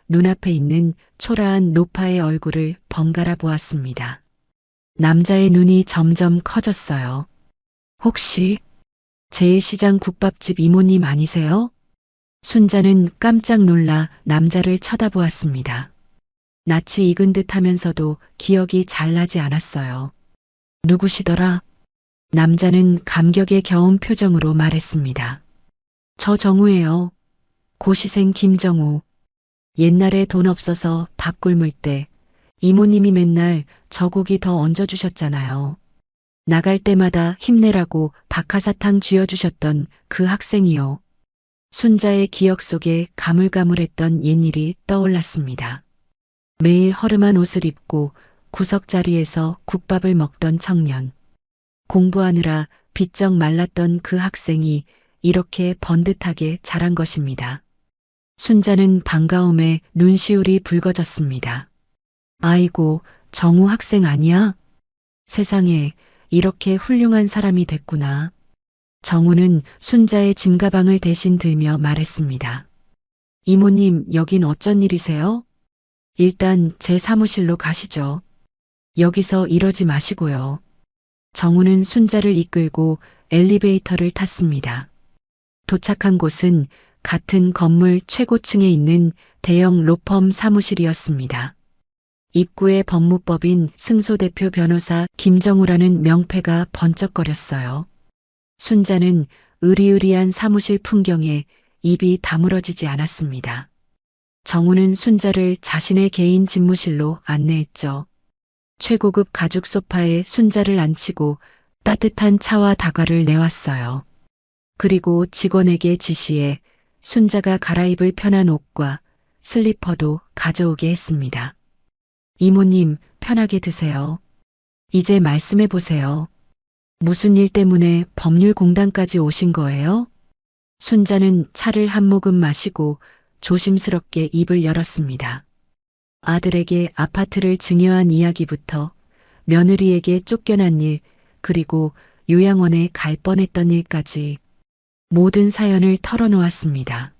눈앞에 있는 초라한 노파의 얼굴을 번갈아 보았습니다. 남자의 눈이 점점 커졌어요. 혹시 제일시장 국밥집 이모님 아니세요? 순자는 깜짝 놀라 남자를 쳐다보았습니다. 낯이 익은 듯 하면서도 기억이 잘 나지 않았어요. 누구시더라? 남자는 감격에 겨운 표정으로 말했습니다. 저 정우예요. 고시생 김정우. 옛날에 돈 없어서 밥 굶을 때 이모님이 맨날 저 고기 더 얹어주셨잖아요. 나갈 때마다 힘내라고 박하사탕 쥐어주셨던 그 학생이요. 순자의 기억 속에 가물가물했던 옛일이 떠올랐습니다. 매일 허름한 옷을 입고 구석자리에서 국밥을 먹던 청년. 공부하느라 비쩍 말랐던 그 학생이 이렇게 번듯하게 자란 것입니다. 순자는 반가움에 눈시울이 붉어졌습니다. 아이고, 정우 학생 아니야? 세상에 이렇게 훌륭한 사람이 됐구나. 정우는 순자의 짐가방을 대신 들며 말했습니다. 이모님, 여긴 어쩐 일이세요? 일단 제 사무실로 가시죠. 여기서 이러지 마시고요. 정우는 순자를 이끌고 엘리베이터를 탔습니다. 도착한 곳은 같은 건물 최고층에 있는 대형 로펌 사무실이었습니다. 입구에 법무법인 승소대표 변호사 김정우라는 명패가 번쩍거렸어요. 순자는 으리으리한 사무실 풍경에 입이 다물어지지 않았습니다. 정우는 순자를 자신의 개인 집무실로 안내했죠. 최고급 가죽 소파에 순자를 앉히고 따뜻한 차와 다과를 내왔어요. 그리고 직원에게 지시해 순자가 갈아입을 편한 옷과 슬리퍼도 가져오게 했습니다. 이모님, 편하게 드세요. 이제 말씀해 보세요. 무슨 일 때문에 법률공단까지 오신 거예요? 순자는 차를 한 모금 마시고 조심스럽게 입을 열었습니다. 아들에게 아파트를 증여한 이야기부터 며느리에게 쫓겨난 일, 그리고 요양원에 갈 뻔했던 일까지 모든 사연을 털어놓았습니다.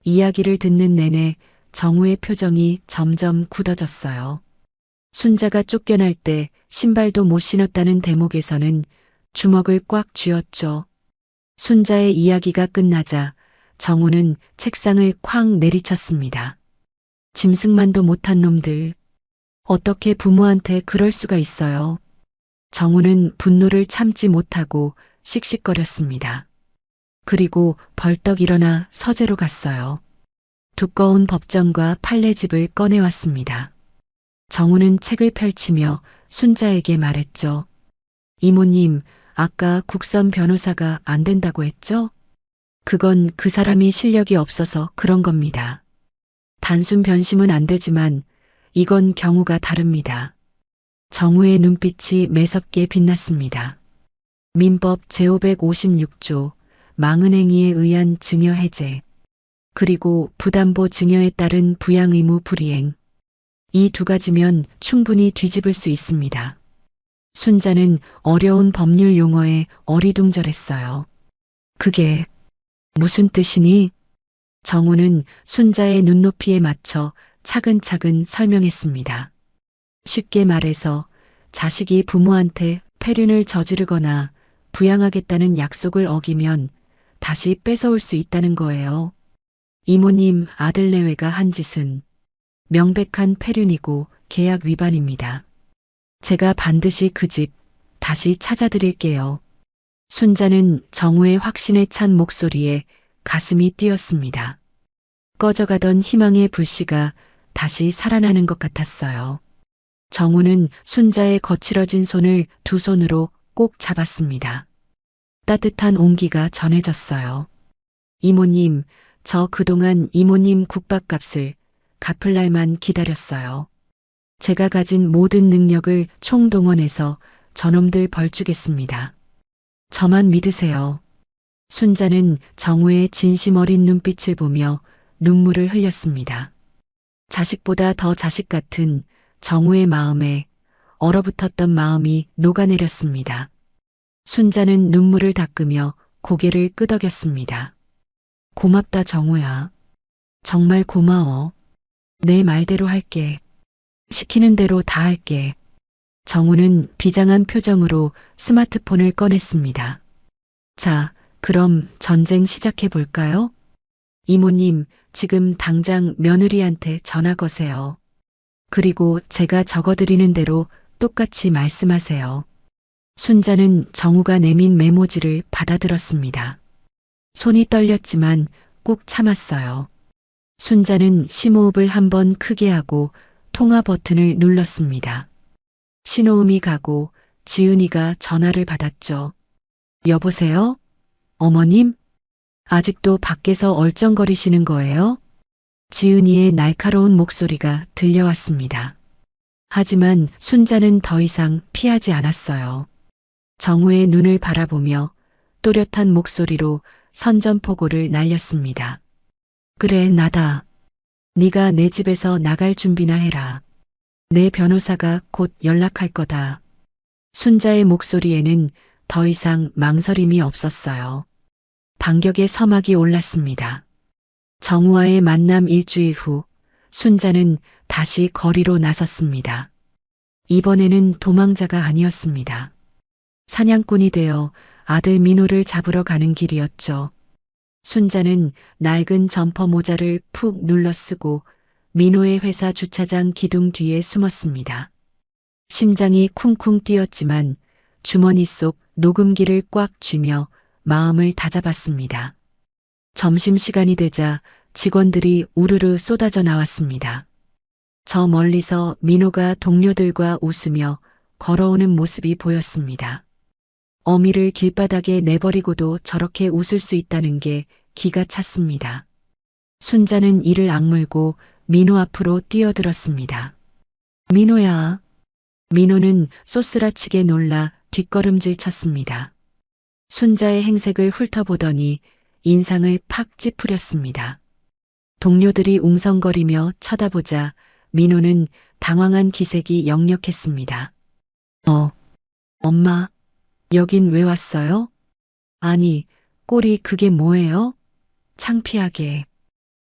이야기를 듣는 내내 정우의 표정이 점점 굳어졌어요. 순자가 쫓겨날 때 신발도 못 신었다는 대목에서는 주먹을 꽉 쥐었죠. 순자의 이야기가 끝나자 정우는 책상을 쾅 내리쳤습니다. 짐승만도 못한 놈들. 어떻게 부모한테 그럴 수가 있어요? 정우는 분노를 참지 못하고 씩씩거렸습니다. 그리고 벌떡 일어나 서재로 갔어요. 두꺼운 법정과 판례집을 꺼내왔습니다. 정우는 책을 펼치며 순자에게 말했죠. 이모님, 아까 국선 변호사가 안 된다고 했죠? 그건 그 사람이 실력이 없어서 그런 겁니다. 단순 변심은 안 되지만 이건 경우가 다릅니다. 정우의 눈빛이 매섭게 빛났습니다. 민법 제556조 망은행위에 의한 증여 해제, 그리고 부담보 증여에 따른 부양 의무 불이행. 이 두 가지면 충분히 뒤집을 수 있습니다. 순자는 어려운 법률 용어에 어리둥절했어요. 그게 무슨 뜻이니? 정우는 순자의 눈높이에 맞춰 차근차근 설명했습니다. 쉽게 말해서 자식이 부모한테 폐륜을 저지르거나 부양하겠다는 약속을 어기면 다시 뺏어올 수 있다는 거예요. 이모님 아들 내외가 한 짓은 명백한 폐륜이고 계약 위반입니다. 제가 반드시 그 집 다시 찾아드릴게요. 순자는 정우의 확신에 찬 목소리에 가슴이 뛰었습니다. 꺼져가던 희망의 불씨가 다시 살아나는 것 같았어요. 정우는 순자의 거칠어진 손을 두 손으로 꼭 잡았습니다. 따뜻한 온기가 전해졌어요. 이모님, 저 그동안 이모님 국밥값을 갚을 날만 기다렸어요. 제가 가진 모든 능력을 총동원해서 저놈들 벌주겠습니다. 저만 믿으세요. 순자는 정우의 진심 어린 눈빛을 보며 눈물을 흘렸습니다. 자식보다 더 자식 같은 정우의 마음에 얼어붙었던 마음이 녹아내렸습니다. 순자는 눈물을 닦으며 고개를 끄덕였습니다. 고맙다, 정우야. 정말 고마워. 내 말대로 할게. 시키는 대로 다 할게. 정우는 비장한 표정으로 스마트폰을 꺼냈습니다. 자, 그럼 전쟁 시작해 볼까요? 이모님, 지금 당장 며느리한테 전화 거세요. 그리고 제가 적어드리는 대로 똑같이 말씀하세요. 순자는 정우가 내민 메모지를 받아들었습니다. 손이 떨렸지만 꾹 참았어요. 순자는 심호흡을 한번 크게 하고 통화 버튼을 눌렀습니다. 신호음이 가고 지은이가 전화를 받았죠. 여보세요? 어머님? 아직도 밖에서 얼쩡거리시는 거예요? 지은이의 날카로운 목소리가 들려왔습니다. 하지만 순자는 더 이상 피하지 않았어요. 정우의 눈을 바라보며 또렷한 목소리로 선전포고를 날렸습니다. 그래, 나다. 네가 내 집에서 나갈 준비나 해라. 내 변호사가 곧 연락할 거다. 순자의 목소리에는 더 이상 망설임이 없었어요. 반격의 서막이 올랐습니다. 정우와의 만남 일주일 후 순자는 다시 거리로 나섰습니다. 이번에는 도망자가 아니었습니다. 사냥꾼이 되어 아들 민호를 잡으러 가는 길이었죠. 순자는 낡은 점퍼 모자를 푹 눌러 쓰고 민호의 회사 주차장 기둥 뒤에 숨었습니다. 심장이 쿵쿵 뛰었지만 주머니 속 녹음기를 꽉 쥐며 마음을 다잡았습니다. 점심시간이 되자 직원들이 우르르 쏟아져 나왔습니다. 저 멀리서 민호가 동료들과 웃으며 걸어오는 모습이 보였습니다. 어미를 길바닥에 내버리고도 저렇게 웃을 수 있다는 게 기가 찼습니다. 순자는 이를 악물고 민호 앞으로 뛰어들었습니다. 민호야. 민호는 쏘스라치게 놀라 뒷걸음질 쳤습니다. 순자의 행색을 훑어보더니 인상을 팍 찌푸렸습니다. 동료들이 웅성거리며 쳐다보자 민호는 당황한 기색이 역력했습니다. 엄마, 여긴 왜 왔어요? 아니, 꼴이 그게 뭐예요? 창피하게.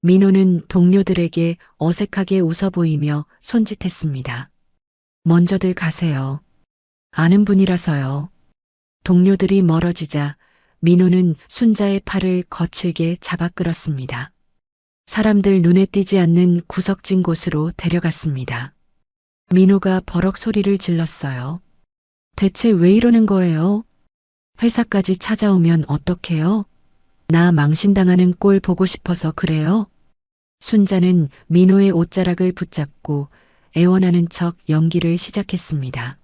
민호는 동료들에게 어색하게 웃어 보이며 손짓했습니다. 먼저들 가세요. 아는 분이라서요. 동료들이 멀어지자 민호는 순자의 팔을 거칠게 잡아 끌었습니다. 사람들 눈에 띄지 않는 구석진 곳으로 데려갔습니다. 민호가 버럭 소리를 질렀어요. 대체 왜 이러는 거예요? 회사까지 찾아오면 어떡해요? 나 망신당하는 꼴 보고 싶어서 그래요? 순자는 민호의 옷자락을 붙잡고 애원하는 척 연기를 시작했습니다.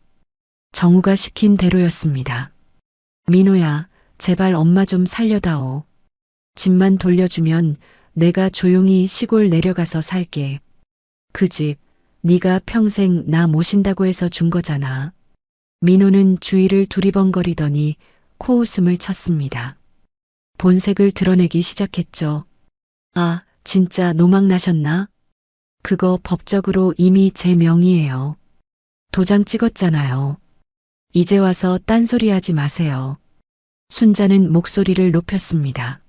정우가 시킨 대로였습니다. 민호야, 제발 엄마 좀 살려다오. 집만 돌려주면 내가 조용히 시골 내려가서 살게. 그 집, 네가 평생 나 모신다고 해서 준 거잖아. 민호는 주위를 두리번거리더니 코웃음을 쳤습니다. 본색을 드러내기 시작했죠. 아, 진짜 노망 나셨나? 그거 법적으로 이미 제 명의예요. 도장 찍었잖아요. 이제 와서 딴소리 하지 마세요. 순자는 목소리를 높였습니다.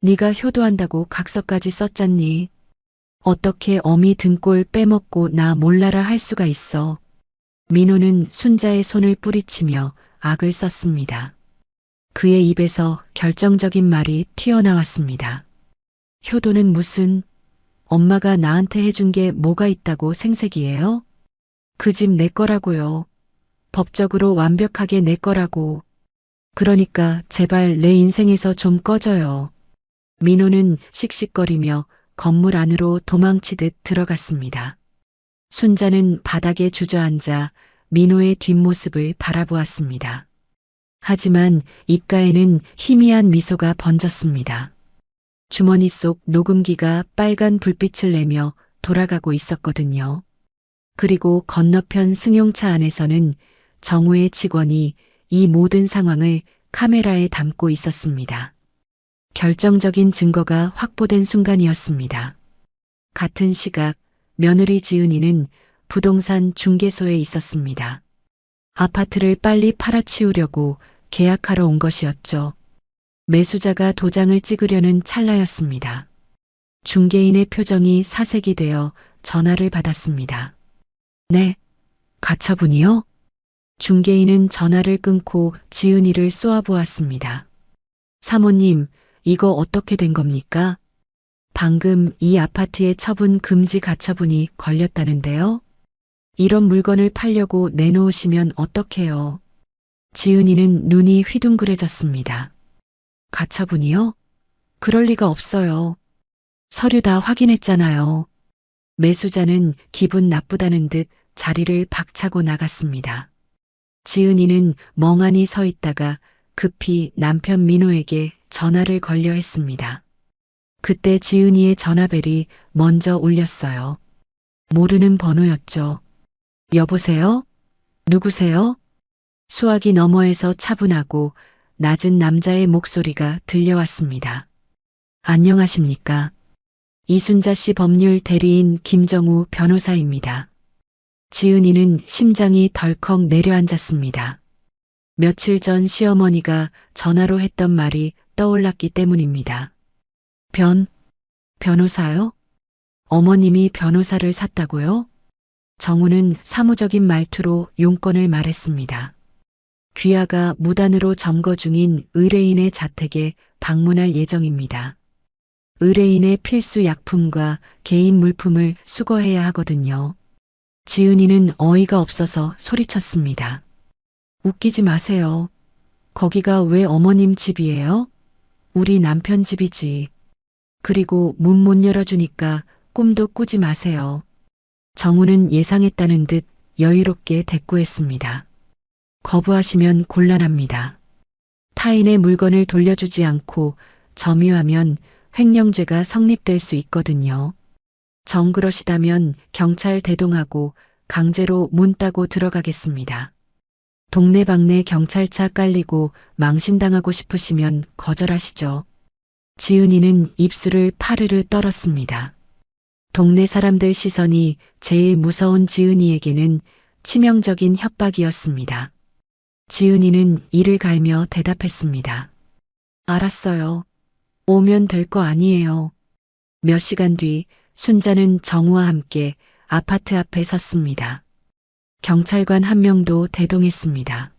네가 효도한다고 각서까지 썼잖니. 어떻게 어미 등골 빼먹고 나 몰라라 할 수가 있어. 민호는 순자의 손을 뿌리치며 악을 썼습니다. 그의 입에서 결정적인 말이 튀어나왔습니다. 효도는 무슨, 엄마가 나한테 해준 게 뭐가 있다고 생색이에요? 그 집 내 거라고요. 법적으로 완벽하게 내 거라고. 그러니까 제발 내 인생에서 좀 꺼져요. 민호는 씩씩거리며 건물 안으로 도망치듯 들어갔습니다. 순자는 바닥에 주저앉아 민호의 뒷모습을 바라보았습니다. 하지만 입가에는 희미한 미소가 번졌습니다. 주머니 속 녹음기가 빨간 불빛을 내며 돌아가고 있었거든요. 그리고 건너편 승용차 안에서는 정우의 직원이 이 모든 상황을 카메라에 담고 있었습니다. 결정적인 증거가 확보된 순간이었습니다. 같은 시각 며느리 지은이는 부동산 중개소에 있었습니다. 아파트를 빨리 팔아치우려고 계약하러 온 것이었죠. 매수자가 도장을 찍으려는 찰나였습니다. 중개인의 표정이 사색이 되어 전화를 받았습니다. 네, 가처분이요? 중개인은 전화를 끊고 지은이를 쏘아보았습니다. 사모님, 이거 어떻게 된 겁니까? 방금 이 아파트에 처분 금지 가처분이 걸렸다는데요? 이런 물건을 팔려고 내놓으시면 어떡해요? 지은이는 눈이 휘둥그레졌습니다. 가처분이요? 그럴 리가 없어요. 서류 다 확인했잖아요. 매수자는 기분 나쁘다는 듯 자리를 박차고 나갔습니다. 지은이는 멍하니 서 있다가 급히 남편 민호에게 전화를 걸려 했습니다. 그때 지은이의 전화벨이 먼저 울렸어요. 모르는 번호였죠. 여보세요? 누구세요? 수화기 너머에서 차분하고 낮은 남자의 목소리가 들려왔습니다. 안녕하십니까? 이순자 씨 법률 대리인 김정우 변호사입니다. 지은이는 심장이 덜컥 내려앉았습니다. 며칠 전 시어머니가 전화로 했던 말이 떠올랐기 때문입니다. 변호사요? 어머님이 변호사를 샀다고요? 정우는 사무적인 말투로 용건을 말했습니다. 귀하가 무단으로 점거 중인 의뢰인의 자택에 방문할 예정입니다. 의뢰인의 필수 약품과 개인 물품을 수거해야 하거든요. 지은이는 어이가 없어서 소리쳤습니다. 웃기지 마세요. 거기가 왜 어머님 집이에요? 우리 남편 집이지. 그리고 문 못 열어주니까 꿈도 꾸지 마세요. 정우는 예상했다는 듯 여유롭게 대꾸했습니다. 거부하시면 곤란합니다. 타인의 물건을 돌려주지 않고 점유하면 횡령죄가 성립될 수 있거든요. 정그러시다면 경찰 대동하고 강제로 문 따고 들어가겠습니다. 동네방네 경찰차 깔리고 망신당하고 싶으시면 거절하시죠. 지은이는 입술을 파르르 떨었습니다. 동네 사람들 시선이 제일 무서운 지은이에게는 치명적인 협박이었습니다. 지은이는 이를 갈며 대답했습니다. 알았어요. 오면 될 거 아니에요. 몇 시간 뒤 순자는 정우와 함께 아파트 앞에 섰습니다. 경찰관 한 명도 대동했습니다.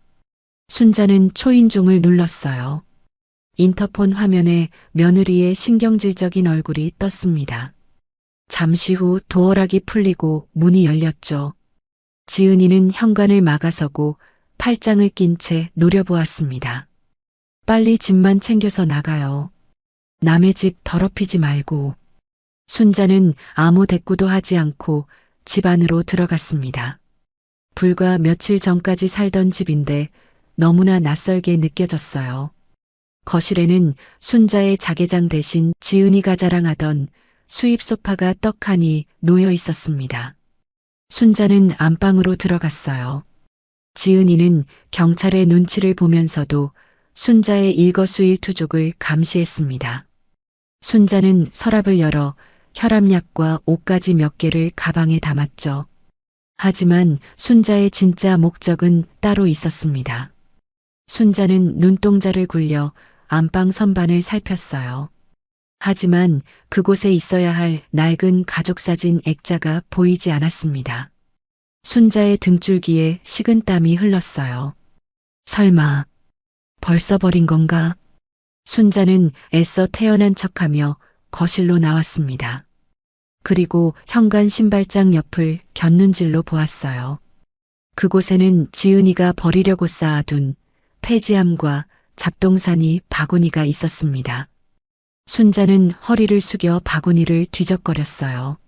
순자는 초인종을 눌렀어요. 인터폰 화면에 며느리의 신경질적인 얼굴이 떴습니다. 잠시 후 도어락이 풀리고 문이 열렸죠. 지은이는 현관을 막아서고 팔짱을 낀 채 노려보았습니다. 빨리 집만 챙겨서 나가요. 남의 집 더럽히지 말고. 순자는 아무 대꾸도 하지 않고 집 안으로 들어갔습니다. 불과 며칠 전까지 살던 집인데 너무나 낯설게 느껴졌어요. 거실에는 순자의 자개장 대신 지은이가 자랑하던 수입 소파가 떡하니 놓여 있었습니다. 순자는 안방으로 들어갔어요. 지은이는 경찰의 눈치를 보면서도 순자의 일거수일투족을 감시했습니다. 순자는 서랍을 열어 혈압약과 옷가지 몇 개를 가방에 담았죠. 하지만 순자의 진짜 목적은 따로 있었습니다. 순자는 눈동자를 굴려 안방 선반을 살폈어요. 하지만 그곳에 있어야 할 낡은 가족사진 액자가 보이지 않았습니다. 순자의 등줄기에 식은땀이 흘렀어요. 설마 벌써 버린 건가? 순자는 애써 태어난 척하며 거실로 나왔습니다. 그리고 현관 신발장 옆을 곁눈질로 보았어요. 그곳에는 지은이가 버리려고 쌓아둔 폐지함과 잡동사니 바구니가 있었습니다. 순자는 허리를 숙여 바구니를 뒤적거렸어요.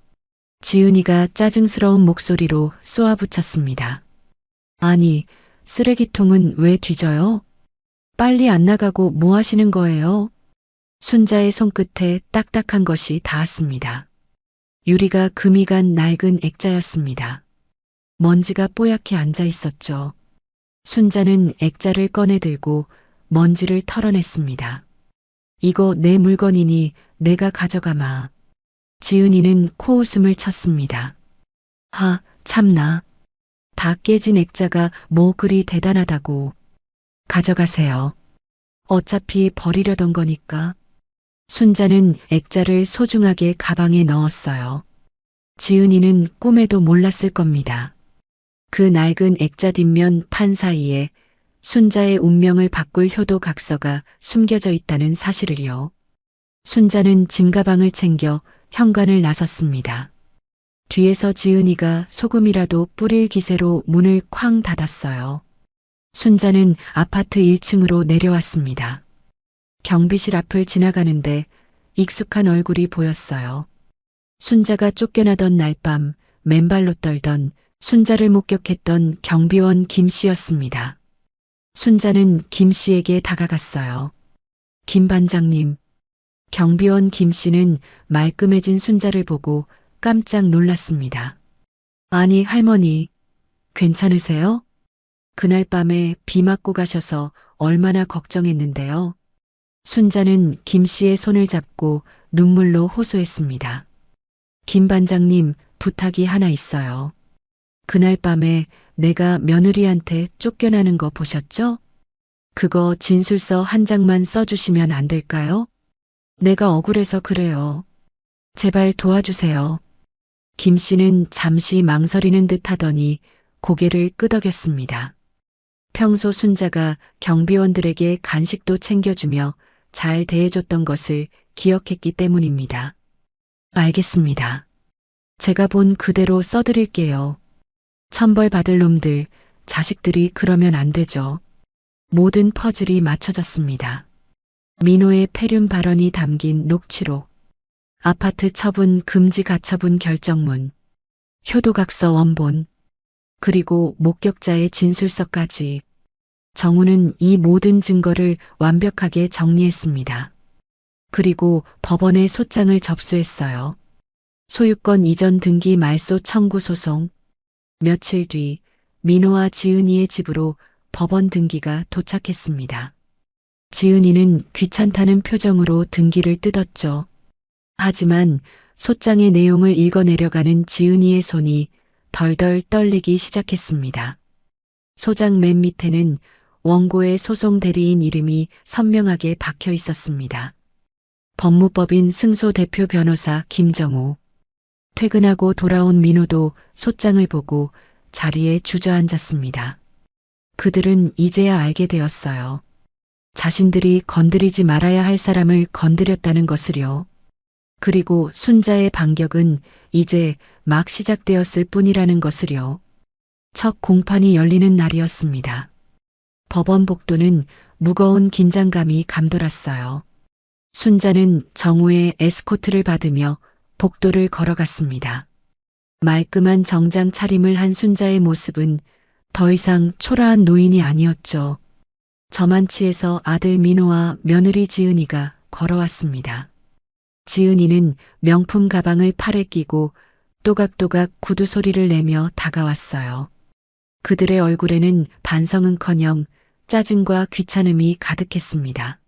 지은이가 짜증스러운 목소리로 쏘아붙였습니다. 아니, 쓰레기통은 왜 뒤져요? 빨리 안 나가고 뭐 하시는 거예요? 순자의 손끝에 딱딱한 것이 닿았습니다. 유리가 금이 간 낡은 액자였습니다. 먼지가 뽀얗게 앉아 있었죠. 순자는 액자를 꺼내 들고 먼지를 털어냈습니다. 이거 내 물건이니 내가 가져가마. 지은이는 코웃음을 쳤습니다. 하, 참나. 다 깨진 액자가 뭐 그리 대단하다고. 가져가세요. 어차피 버리려던 거니까. 순자는 액자를 소중하게 가방에 넣었어요. 지은이는 꿈에도 몰랐을 겁니다. 그 낡은 액자 뒷면 판 사이에 순자의 운명을 바꿀 효도 각서가 숨겨져 있다는 사실을요. 순자는 짐가방을 챙겨 현관을 나섰습니다. 뒤에서 지은이가 소금이라도 뿌릴 기세로 문을 쾅 닫았어요. 순자는 아파트 1층으로 내려왔습니다. 경비실 앞을 지나가는데 익숙한 얼굴이 보였어요. 순자가 쫓겨나던 날 밤 맨발로 떨던 순자를 목격했던 경비원 김 씨였습니다. 순자는 김 씨에게 다가갔어요. 김 반장님. 경비원 김 씨는 말끔해진 순자를 보고 깜짝 놀랐습니다. 아니, 할머니, 괜찮으세요? 그날 밤에 비 맞고 가셔서 얼마나 걱정했는데요. 순자는 김 씨의 손을 잡고 눈물로 호소했습니다. 김 반장님, 부탁이 하나 있어요. 그날 밤에 내가 며느리한테 쫓겨나는 거 보셨죠? 그거 진술서 한 장만 써주시면 안 될까요? 내가 억울해서 그래요. 제발 도와주세요. 김 씨는 잠시 망설이는 듯 하더니 고개를 끄덕였습니다. 평소 순자가 경비원들에게 간식도 챙겨주며 잘 대해줬던 것을 기억했기 때문입니다. 알겠습니다. 제가 본 그대로 써드릴게요. 천벌 받을 놈들, 자식들이 그러면 안 되죠. 모든 퍼즐이 맞춰졌습니다. 민호의 폐륜 발언이 담긴 녹취록, 아파트 처분 금지 가처분 결정문, 효도각서 원본, 그리고 목격자의 진술서까지. 정우는 이 모든 증거를 완벽하게 정리했습니다. 그리고 법원에 소장을 접수했어요. 소유권 이전 등기 말소 청구 소송. 며칠 뒤 민호와 지은이의 집으로 법원 등기가 도착했습니다. 지은이는 귀찮다는 표정으로 등기를 뜯었죠. 하지만 소장의 내용을 읽어내려가는 지은이의 손이 덜덜 떨리기 시작했습니다. 소장 맨 밑에는 원고의 소송 대리인 이름이 선명하게 박혀 있었습니다. 법무법인 승소 대표 변호사 김정우. 퇴근하고 돌아온 민호도 소장을 보고 자리에 주저앉았습니다. 그들은 이제야 알게 되었어요. 자신들이 건드리지 말아야 할 사람을 건드렸다는 것을요. 그리고 순자의 반격은 이제 막 시작되었을 뿐이라는 것을요. 첫 공판이 열리는 날이었습니다. 법원 복도는 무거운 긴장감이 감돌았어요. 순자는 정우의 에스코트를 받으며 복도를 걸어갔습니다. 말끔한 정장 차림을 한 순자의 모습은 더 이상 초라한 노인이 아니었죠. 저만치에서 아들 민호와 며느리 지은이가 걸어왔습니다. 지은이는 명품 가방을 팔에 끼고 또각또각 구두 소리를 내며 다가왔어요. 그들의 얼굴에는 반성은커녕 짜증과 귀찮음이 가득했습니다.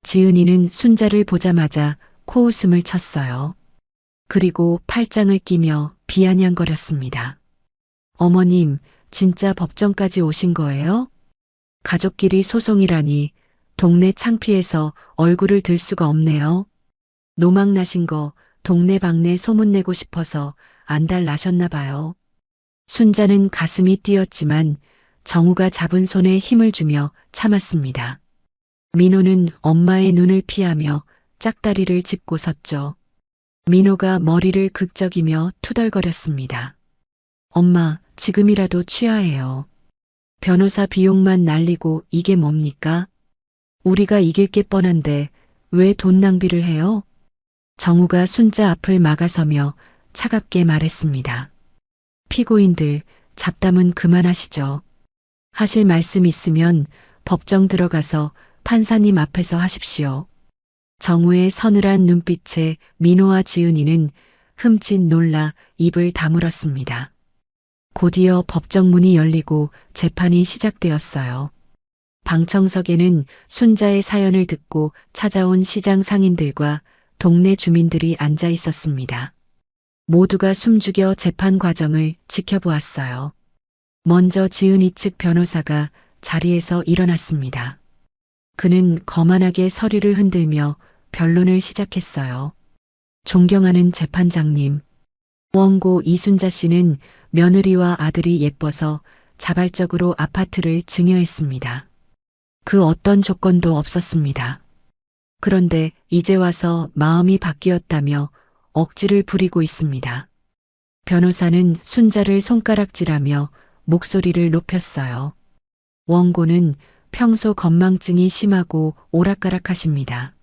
지은이는 순자를 보자마자 코웃음을 쳤어요. 그리고 팔짱을 끼며 비아냥거렸습니다. 어머님, 진짜 법정까지 오신 거예요? 가족끼리 소송이라니 동네 창피해서 얼굴을 들 수가 없네요. 노망 나신 거 동네방네 소문내고 싶어서 안달 나셨나 봐요. 순자는 가슴이 뛰었지만 정우가 잡은 손에 힘을 주며 참았습니다. 민호는 엄마의 눈을 피하며 짝다리를 짚고 섰죠. 민호가 머리를 극적이며 투덜거렸습니다. 엄마, 지금이라도 취하해요. 변호사 비용만 날리고 이게 뭡니까? 우리가 이길 게 뻔한데 왜 돈 낭비를 해요? 정우가 순자 앞을 막아서며 차갑게 말했습니다. 피고인들, 잡담은 그만하시죠. 하실 말씀 있으면 법정 들어가서 판사님 앞에서 하십시오. 정우의 서늘한 눈빛에 민호와 지은이는 흠칫 놀라 입을 다물었습니다. 곧이어 법정 문이 열리고 재판이 시작되었어요. 방청석에는 순자의 사연을 듣고 찾아온 시장 상인들과 동네 주민들이 앉아 있었습니다. 모두가 숨죽여 재판 과정을 지켜보았어요. 먼저 지은이 측 변호사가 자리에서 일어났습니다. 그는 거만하게 서류를 흔들며 변론을 시작했어요. 존경하는 재판장님, 원고 이순자 씨는 며느리와 아들이 예뻐서 자발적으로 아파트를 증여했습니다. 그 어떤 조건도 없었습니다. 그런데 이제 와서 마음이 바뀌었다며 억지를 부리고 있습니다. 변호사는 순자를 손가락질하며 목소리를 높였어요. 원고는 평소 건망증이 심하고 오락가락하십니다.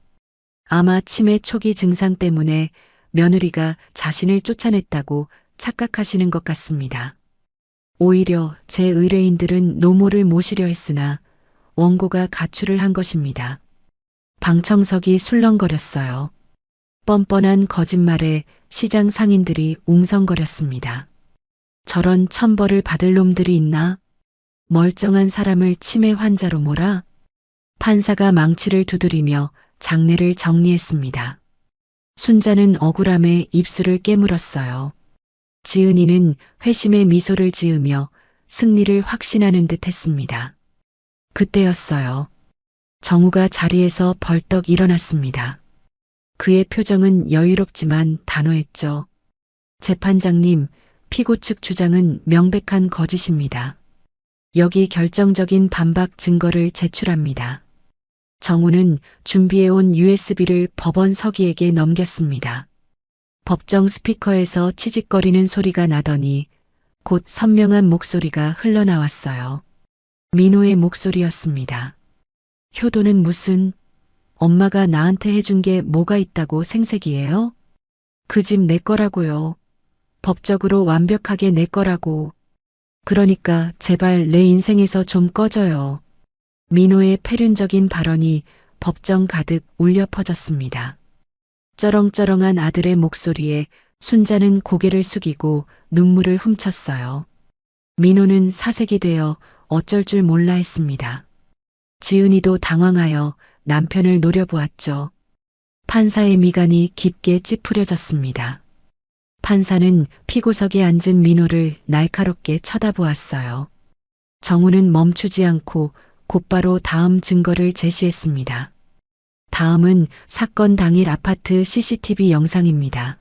아마 치매 초기 증상 때문에 며느리가 자신을 쫓아냈다고 착각하시는 것 같습니다. 오히려 제 의뢰인들은 노모를 모시려 했으나 원고가 가출을 한 것입니다. 방청석이 술렁거렸어요. 뻔뻔한 거짓말에 시장 상인들이 웅성거렸습니다. 저런 천벌을 받을 놈들이 있나? 멀쩡한 사람을 치매 환자로 몰아? 판사가 망치를 두드리며 장례를 정리했습니다. 순자는 억울함에 입술을 깨물었어요. 지은이는 회심의 미소를 지으며 승리를 확신하는 듯 했습니다. 그때였어요. 정우가 자리에서 벌떡 일어났습니다. 그의 표정은 여유롭지만 단호했죠. 재판장님, 피고 측 주장은 명백한 거짓입니다. 여기 결정적인 반박 증거를 제출합니다. 정우는 준비해온 USB를 법원 서기에게 넘겼습니다. 법정 스피커에서 치직거리는 소리가 나더니 곧 선명한 목소리가 흘러나왔어요. 민호의 목소리였습니다. 효도는 무슨, 엄마가 나한테 해준 게 뭐가 있다고 생색이에요? 그 집 내 거라고요. 법적으로 완벽하게 내 거라고. 그러니까 제발 내 인생에서 좀 꺼져요. 민호의 패륜적인 발언이 법정 가득 울려 퍼졌습니다. 쩌렁쩌렁한 아들의 목소리에 순자는 고개를 숙이고 눈물을 훔쳤어요. 민호는 사색이 되어 어쩔 줄 몰라 했습니다. 지은이도 당황하여 남편을 노려보았죠. 판사의 미간이 깊게 찌푸려졌습니다. 판사는 피고석에 앉은 민호를 날카롭게 쳐다보았어요. 정우는 멈추지 않고 곧바로 다음 증거를 제시했습니다. 다음은 사건 당일 아파트 CCTV 영상입니다.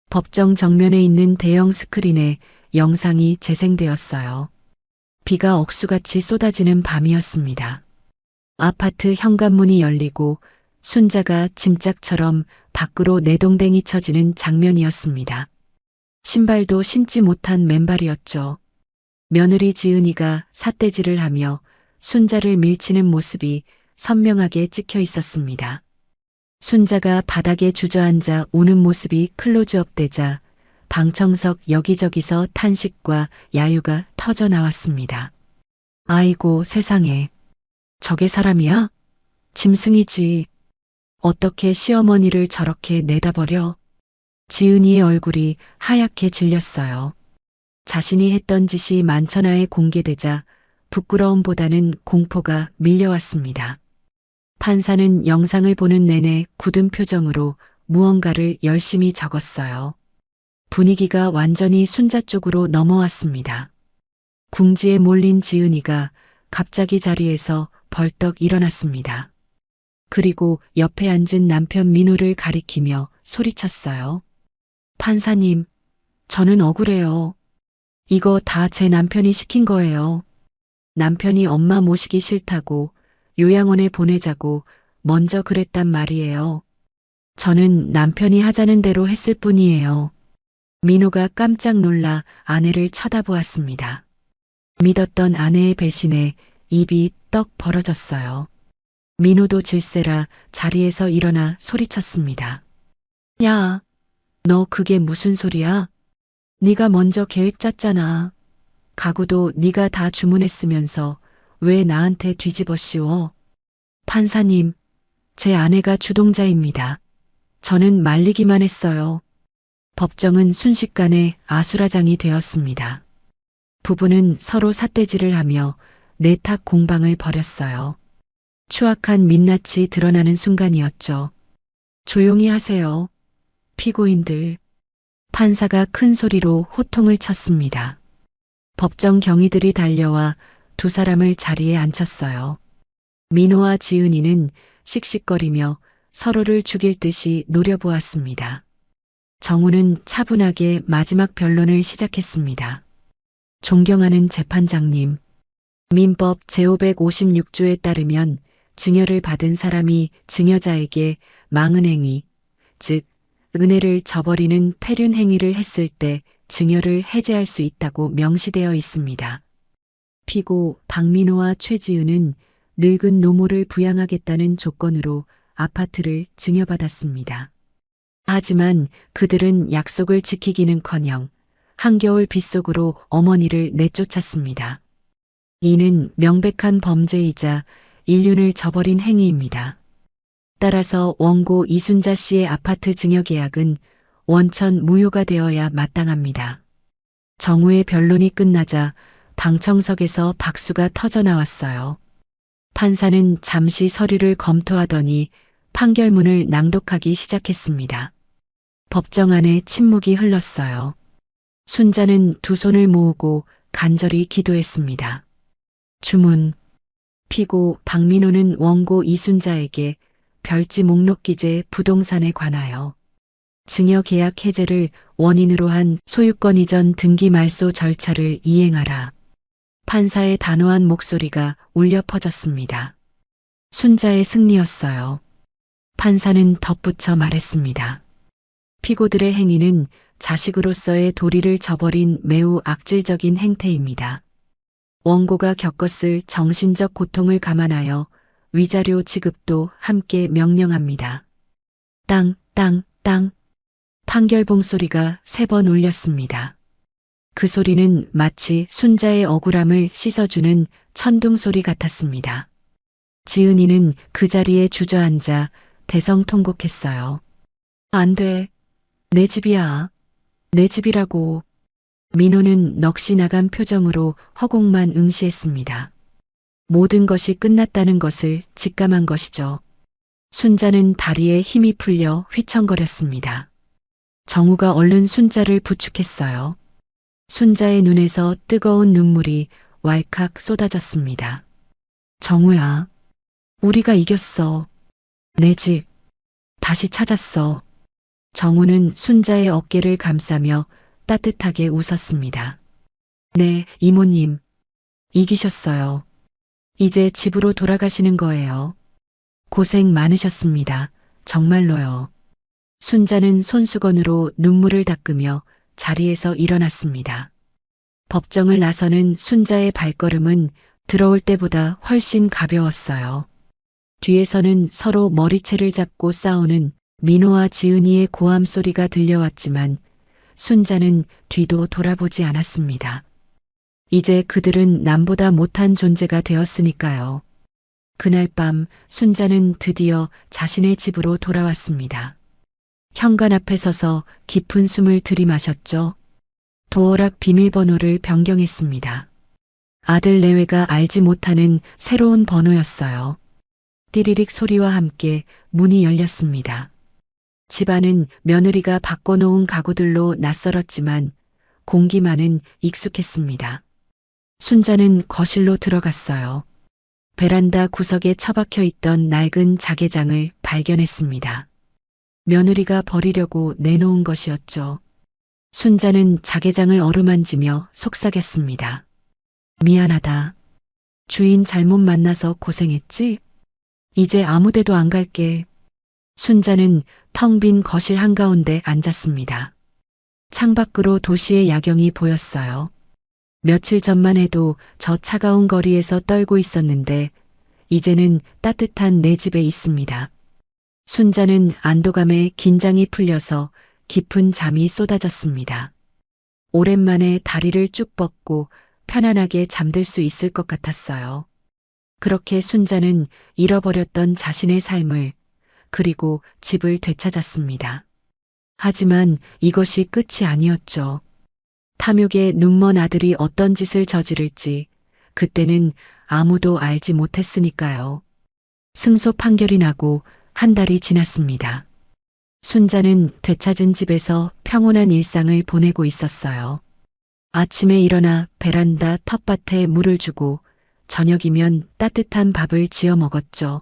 법정 정면에 있는 대형 스크린에 영상이 재생되었어요. 비가 억수같이 쏟아지는 밤이었습니다. 아파트 현관문이 열리고 순자가 짐짝처럼 밖으로 내동댕이 쳐지는 장면이었습니다. 신발도 신지 못한 맨발이었죠. 며느리 지은이가 삿대질을 하며 순자를 밀치는 모습이 선명하게 찍혀 있었습니다. 순자가 바닥에 주저앉아 우는 모습이 클로즈업 되자 방청석 여기저기서 탄식과 야유가 터져 나왔습니다. 아이고 세상에. 저게 사람이야? 짐승이지. 어떻게 시어머니를 저렇게 내다버려? 지은이의 얼굴이 하얗게 질렸어요. 자신이 했던 짓이 만천하에 공개되자 부끄러움보다는 공포가 밀려왔습니다. 판사는 영상을 보는 내내 굳은 표정으로 무언가를 열심히 적었어요. 분위기가 완전히 순자 쪽으로 넘어왔습니다. 궁지에 몰린 지은이가 갑자기 자리에서 벌떡 일어났습니다. 그리고 옆에 앉은 남편 민호를 가리키며 소리쳤어요. 판사님, 저는 억울해요. 이거 다 제 남편이 시킨 거예요. 남편이 엄마 모시기 싫다고 요양원에 보내자고 먼저 그랬단 말이에요. 저는 남편이 하자는 대로 했을 뿐이에요. 민호가 깜짝 놀라 아내를 쳐다보았습니다. 믿었던 아내의 배신에 입이 떡 벌어졌어요. 민호도 질세라 자리에서 일어나 소리쳤습니다. 야, 너 그게 무슨 소리야? 네가 먼저 계획 짰잖아. 가구도 네가 다 주문했으면서 왜 나한테 뒤집어 씌워? 판사님, 제 아내가 주동자입니다. 저는 말리기만 했어요. 법정은 순식간에 아수라장이 되었습니다. 부부는 서로 삿대질을 하며 내탁 공방을 벌였어요. 추악한 민낯이 드러나는 순간이었죠. 조용히 하세요. 피고인들. 판사가 큰 소리로 호통을 쳤습니다. 법정 경위들이 달려와 두 사람을 자리에 앉혔어요. 민호와 지은이는 씩씩거리며 서로를 죽일 듯이 노려보았습니다. 정우는 차분하게 마지막 변론을 시작했습니다. 존경하는 재판장님, 민법 제556조에 따르면 증여를 받은 사람이 증여자에게 망은 행위, 즉 은혜를 저버리는 폐륜 행위를 했을 때 증여를 해제할 수 있다고 명시되어 있습니다. 피고 박민호와 최지은은 늙은 노모를 부양하겠다는 조건으로 아파트를 증여받았습니다. 하지만 그들은 약속을 지키기는커녕 한겨울 빗속으로 어머니를 내쫓았습니다. 이는 명백한 범죄이자 인륜을 저버린 행위입니다. 따라서 원고 이순자 씨의 아파트 증여 계약은 원천 무효가 되어야 마땅합니다. 정우의 변론이 끝나자 방청석에서 박수가 터져 나왔어요. 판사는 잠시 서류를 검토하더니 판결문을 낭독하기 시작했습니다. 법정 안에 침묵이 흘렀어요. 순자는 두 손을 모으고 간절히 기도했습니다. 주문. 피고 박민호는 원고 이순자에게 별지 목록 기재 부동산에 관하여 증여 계약 해제를 원인으로 한 소유권 이전 등기 말소 절차를 이행하라. 판사의 단호한 목소리가 울려 퍼졌습니다. 순자의 승리였어요. 판사는 덧붙여 말했습니다. 피고들의 행위는 자식으로서의 도리를 저버린 매우 악질적인 행태입니다. 원고가 겪었을 정신적 고통을 감안하여 위자료 지급도 함께 명령합니다. 땅, 땅, 땅. 판결봉 소리가 3번 울렸습니다. 그 소리는 마치 순자의 억울함을 씻어주는 천둥 소리 같았습니다. 지은이는 그 자리에 주저앉아 대성통곡했어요. 안 돼. 내 집이야. 내 집이라고. 민호는 넋이 나간 표정으로 허공만 응시했습니다. 모든 것이 끝났다는 것을 직감한 것이죠. 순자는 다리에 힘이 풀려 휘청거렸습니다. 정우가 얼른 순자를 부축했어요. 순자의 눈에서 뜨거운 눈물이 왈칵 쏟아졌습니다. 정우야, 우리가 이겼어. 내 집, 다시 찾았어. 정우는 순자의 어깨를 감싸며 따뜻하게 웃었습니다. 네, 이모님. 이기셨어요. 이제 집으로 돌아가시는 거예요. 고생 많으셨습니다. 정말로요. 순자는 손수건으로 눈물을 닦으며 자리에서 일어났습니다. 법정을 나서는 순자의 발걸음은 들어올 때보다 훨씬 가벼웠어요. 뒤에서는 서로 머리채를 잡고 싸우는 민호와 지은이의 고함 소리가 들려왔지만 순자는 뒤도 돌아보지 않았습니다. 이제 그들은 남보다 못한 존재가 되었으니까요. 그날 밤 순자는 드디어 자신의 집으로 돌아왔습니다. 현관 앞에 서서 깊은 숨을 들이마셨죠. 도어락 비밀번호를 변경했습니다. 아들 내외가 알지 못하는 새로운 번호였어요. 띠리릭 소리와 함께 문이 열렸습니다. 집안은 며느리가 바꿔놓은 가구들로 낯설었지만 공기만은 익숙했습니다. 순자는 거실로 들어갔어요. 베란다 구석에 처박혀 있던 낡은 자개장을 발견했습니다. 며느리가 버리려고 내놓은 것이었죠. 순자는 자개장을 어루만지며 속삭였습니다. 미안하다. 주인 잘못 만나서 고생했지? 이제 아무데도 안 갈게. 순자는 텅 빈 거실 한가운데 앉았습니다. 창밖으로 도시의 야경이 보였어요. 며칠 전만 해도 저 차가운 거리에서 떨고 있었는데 이제는 따뜻한 내 집에 있습니다. 순자는 안도감에 긴장이 풀려서 깊은 잠이 쏟아졌습니다. 오랜만에 다리를 쭉 뻗고 편안하게 잠들 수 있을 것 같았어요. 그렇게 순자는 잃어버렸던 자신의 삶을 그리고 집을 되찾았습니다. 하지만 이것이 끝이 아니었죠. 탐욕에 눈먼 아들이 어떤 짓을 저지를지 그때는 아무도 알지 못했으니까요. 승소 판결이 나고 한 달이 지났습니다. 순자는 되찾은 집에서 평온한 일상을 보내고 있었어요. 아침에 일어나 베란다 텃밭에 물을 주고 저녁이면 따뜻한 밥을 지어 먹었죠.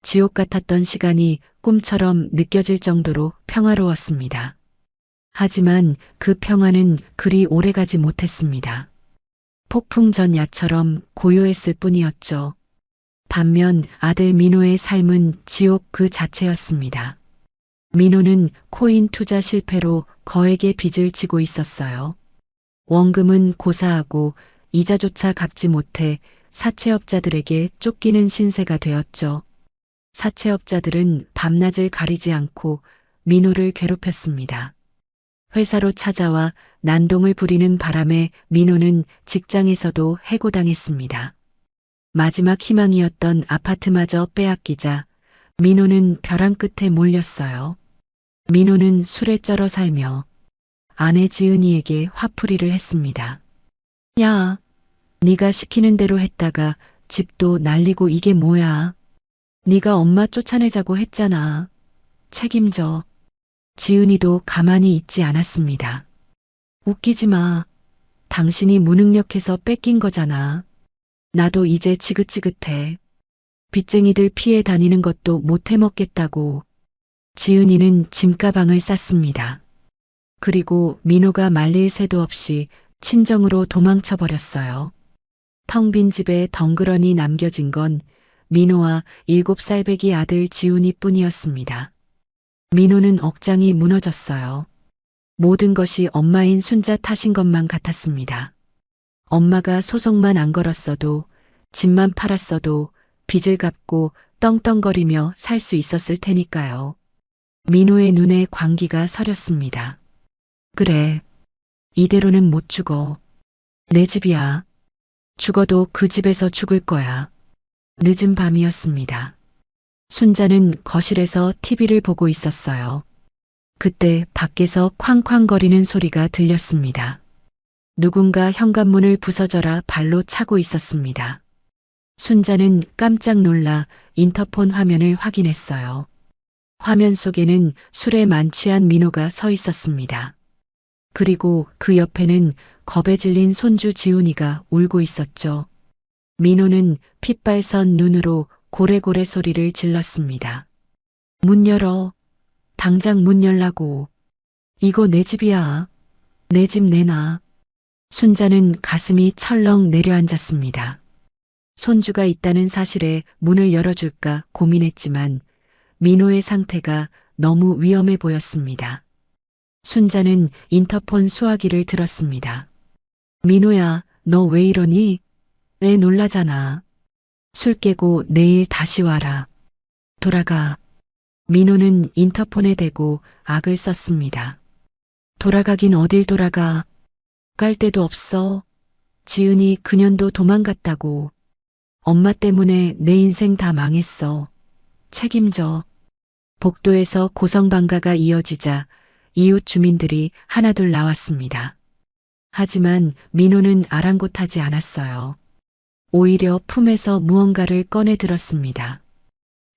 지옥 같았던 시간이 꿈처럼 느껴질 정도로 평화로웠습니다. 하지만 그 평화는 그리 오래가지 못했습니다. 폭풍 전야처럼 고요했을 뿐이었죠. 반면 아들 민호의 삶은 지옥 그 자체였습니다. 민호는 코인 투자 실패로 거액의 빚을 지고 있었어요. 원금은 고사하고 이자조차 갚지 못해 사채업자들에게 쫓기는 신세가 되었죠. 사채업자들은 밤낮을 가리지 않고 민호를 괴롭혔습니다. 회사로 찾아와 난동을 부리는 바람에 민호는 직장에서도 해고당했습니다. 마지막 희망이었던 아파트마저 빼앗기자 민호는 벼랑 끝에 몰렸어요. 민호는 술에 쩔어 살며 아내 지은이에게 화풀이를 했습니다. 야, 네가 시키는 대로 했다가 집도 날리고 이게 뭐야? 네가 엄마 쫓아내자고 했잖아. 책임져. 지은이도 가만히 있지 않았습니다. 웃기지 마. 당신이 무능력해서 뺏긴 거잖아. 나도 이제 지긋지긋해. 빚쟁이들 피해 다니는 것도 못 해먹겠다고. 지은이는 짐가방을 쌌습니다. 그리고 민호가 말릴 새도 없이 친정으로 도망쳐 버렸어요. 텅 빈 집에 덩그러니 남겨진 건 민호와 7살 배기 아들 지훈이 뿐이었습니다. 민호는 억장이 무너졌어요. 모든 것이 엄마인 순자 탓인 것만 같았습니다. 엄마가 소송만 안 걸었어도 집만 팔았어도 빚을 갚고 떵떵거리며 살 수 있었을 테니까요. 민호의 눈에 광기가 서렸습니다. 그래, 이대로는 못 죽어. 내 집이야. 죽어도 그 집에서 죽을 거야. 늦은 밤이었습니다. 순자는 거실에서 TV를 보고 있었어요. 그때 밖에서 쾅쾅거리는 소리가 들렸습니다. 누군가 현관문을 부서져라 발로 차고 있었습니다. 순자는 깜짝 놀라 인터폰 화면을 확인했어요. 화면 속에는 술에 만취한 민호가 서 있었습니다. 그리고 그 옆에는 겁에 질린 손주 지훈이가 울고 있었죠. 민호는 핏발선 눈으로 고래고래 소리를 질렀습니다. 문 열어. 당장 문 열라고. 이거 내 집이야. 내 집 내놔. 순자는 가슴이 철렁 내려앉았습니다. 손주가 있다는 사실에 문을 열어줄까 고민했지만 민호의 상태가 너무 위험해 보였습니다. 순자는 인터폰 수화기를 들었습니다. 민호야, 너 왜 이러니? 애 놀라잖아. 술 깨고 내일 다시 와라. 돌아가. 민호는 인터폰에 대고 악을 썼습니다. 돌아가긴 어딜 돌아가. 갈 데도 없어. 지은이 그년도 도망갔다고. 엄마 때문에 내 인생 다 망했어. 책임져. 복도에서 고성방가가 이어지자 이웃 주민들이 하나둘 나왔습니다. 하지만 민호는 아랑곳하지 않았어요. 오히려 품에서 무언가를 꺼내 들었습니다.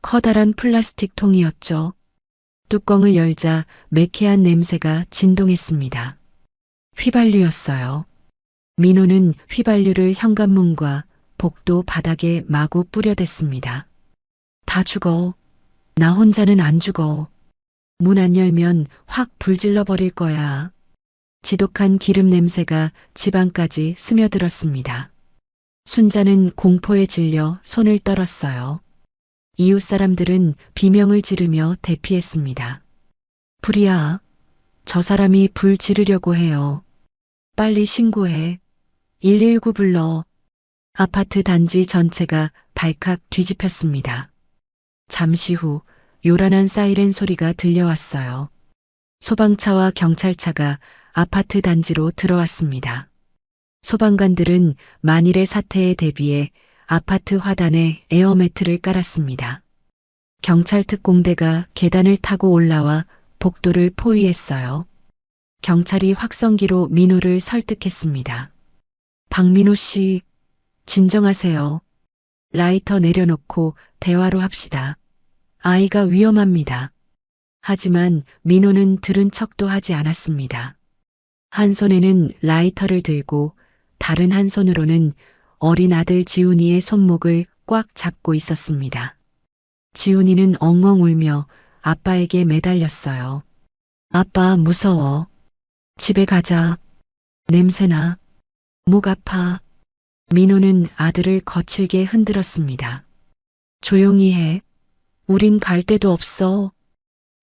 커다란 플라스틱 통이었죠. 뚜껑을 열자 매캐한 냄새가 진동했습니다. 휘발유였어요. 민호는 휘발유를 현관문과 복도 바닥에 마구 뿌려댔습니다. 다 죽어. 나 혼자는 안 죽어. 문 안 열면 확 불질러 버릴 거야. 지독한 기름 냄새가 집안까지 스며들었습니다. 순자는 공포에 질려 손을 떨었어요. 이웃 사람들은 비명을 지르며 대피했습니다. 불이야. 저 사람이 불 지르려고 해요. 빨리 신고해. 119 불러. 아파트 단지 전체가 발칵 뒤집혔습니다. 잠시 후 요란한 사이렌 소리가 들려왔어요. 소방차와 경찰차가 아파트 단지로 들어왔습니다. 소방관들은 만일의 사태에 대비해 아파트 화단에 에어매트를 깔았습니다. 경찰 특공대가 계단을 타고 올라와 복도를 포위했어요. 경찰이 확성기로 민호를 설득했습니다. 박민호 씨, 진정하세요. 라이터 내려놓고 대화로 합시다. 아이가 위험합니다. 하지만 민호는 들은 척도 하지 않았습니다. 한 손에는 라이터를 들고 다른 한 손으로는 어린 아들 지훈이의 손목을 꽉 잡고 있었습니다. 지훈이는 엉엉 울며 아빠에게 매달렸어요. 아빠 무서워. 집에 가자. 냄새나. 목 아파. 민호는 아들을 거칠게 흔들었습니다. 조용히 해. 우린 갈 데도 없어.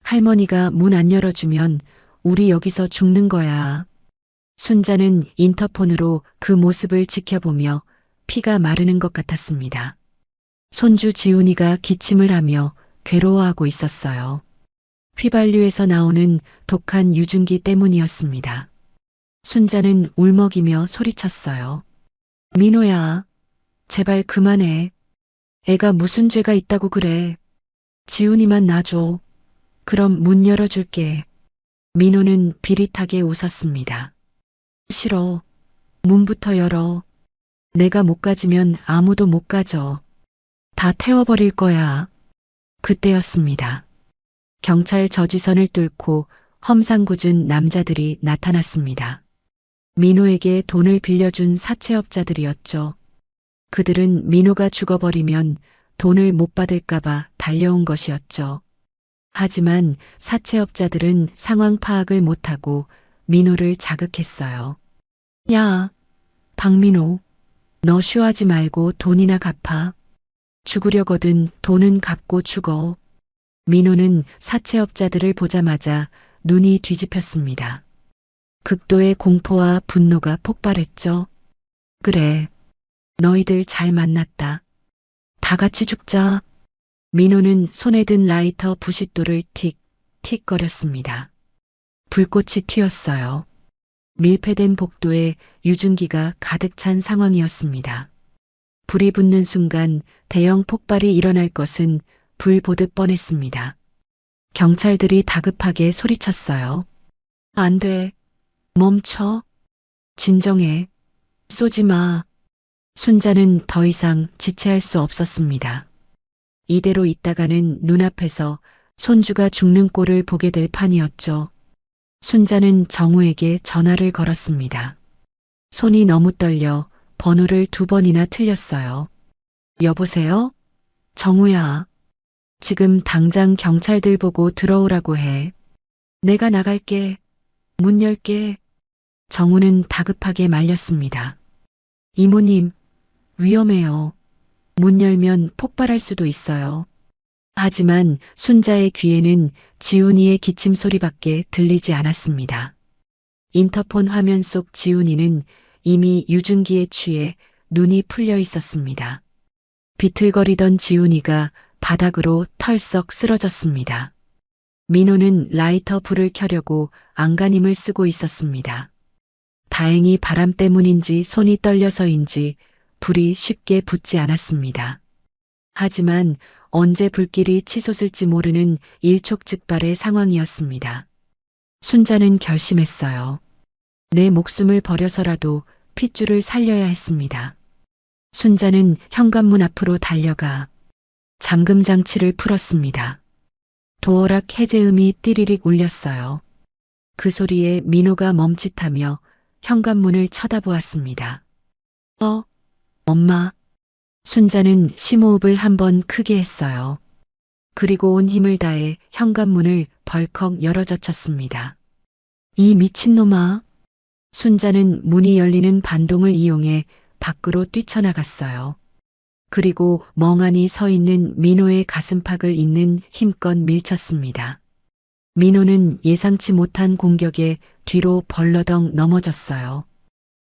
할머니가 문 안 열어주면 우리 여기서 죽는 거야. 순자는 인터폰으로 그 모습을 지켜보며 피가 마르는 것 같았습니다. 손주 지훈이가 기침을 하며 괴로워하고 있었어요. 휘발유에서 나오는 독한 유증기 때문이었습니다. 순자는 울먹이며 소리쳤어요. 민호야, 제발 그만해. 애가 무슨 죄가 있다고 그래. 지훈이만 놔줘. 그럼 문 열어줄게. 민호는 비릿하게 웃었습니다. 싫어. 문부터 열어. 내가 못 가지면 아무도 못 가져. 다 태워버릴 거야. 그때였습니다. 경찰 저지선을 뚫고 험상궂은 남자들이 나타났습니다. 민호에게 돈을 빌려준 사채업자들이었죠. 그들은 민호가 죽어버리면 돈을 못 받을까봐 달려온 것이었죠. 하지만 사채업자들은 상황 파악을 못하고 민호를 자극했어요. 야, 박민호, 너 쉬하지 말고 돈이나 갚아. 죽으려거든 돈은 갚고 죽어. 민호는 사채업자들을 보자마자 눈이 뒤집혔습니다. 극도의 공포와 분노가 폭발했죠. 그래, 너희들 잘 만났다. 다 같이 죽자. 민호는 손에 든 라이터 부싯돌을 틱틱 거렸습니다. 불꽃이 튀었어요. 밀폐된 복도에 유증기가 가득 찬 상황이었습니다. 불이 붙는 순간 대형 폭발이 일어날 것은 불 보듯 뻔했습니다. 경찰들이 다급하게 소리쳤어요. 안 돼. 멈춰. 진정해. 쏘지 마. 순자는 더 이상 지체할 수 없었습니다. 이대로 있다가는 눈앞에서 손주가 죽는 꼴을 보게 될 판이었죠. 순자는 정우에게 전화를 걸었습니다. 손이 너무 떨려 번호를 2번이나 틀렸어요. 여보세요? 정우야. 지금 당장 경찰들 보고 들어오라고 해. 내가 나갈게. 문 열게. 정우는 다급하게 말렸습니다. 이모님, 위험해요. 문 열면 폭발할 수도 있어요. 하지만 순자의 귀에는 지훈이의 기침 소리밖에 들리지 않았습니다. 인터폰 화면 속 지훈이는 이미 유증기에 취해 눈이 풀려 있었습니다. 비틀거리던 지훈이가 바닥으로 털썩 쓰러졌습니다. 민호는 라이터 불을 켜려고 안간힘을 쓰고 있었습니다. 다행히 바람 때문인지 손이 떨려서인지 불이 쉽게 붙지 않았습니다. 하지만 언제 불길이 치솟을지 모르는 일촉즉발의 상황이었습니다. 순자는 결심했어요. 내 목숨을 버려서라도 핏줄을 살려야 했습니다. 순자는 현관문 앞으로 달려가 잠금 장치를 풀었습니다. 도어락 해제음이 띠리릭 울렸어요. 그 소리에 민호가 멈칫하며 현관문을 쳐다보았습니다. 엄마. 순자는 심호흡을 한번 크게 했어요. 그리고 온 힘을 다해 현관문을 벌컥 열어젖혔습니다. 이 미친놈아. 순자는 문이 열리는 반동을 이용해 밖으로 뛰쳐나갔어요. 그리고 멍하니 서 있는 민호의 가슴팍을 잇는 힘껏 밀쳤습니다. 민호는 예상치 못한 공격에 뒤로 벌러덩 넘어졌어요.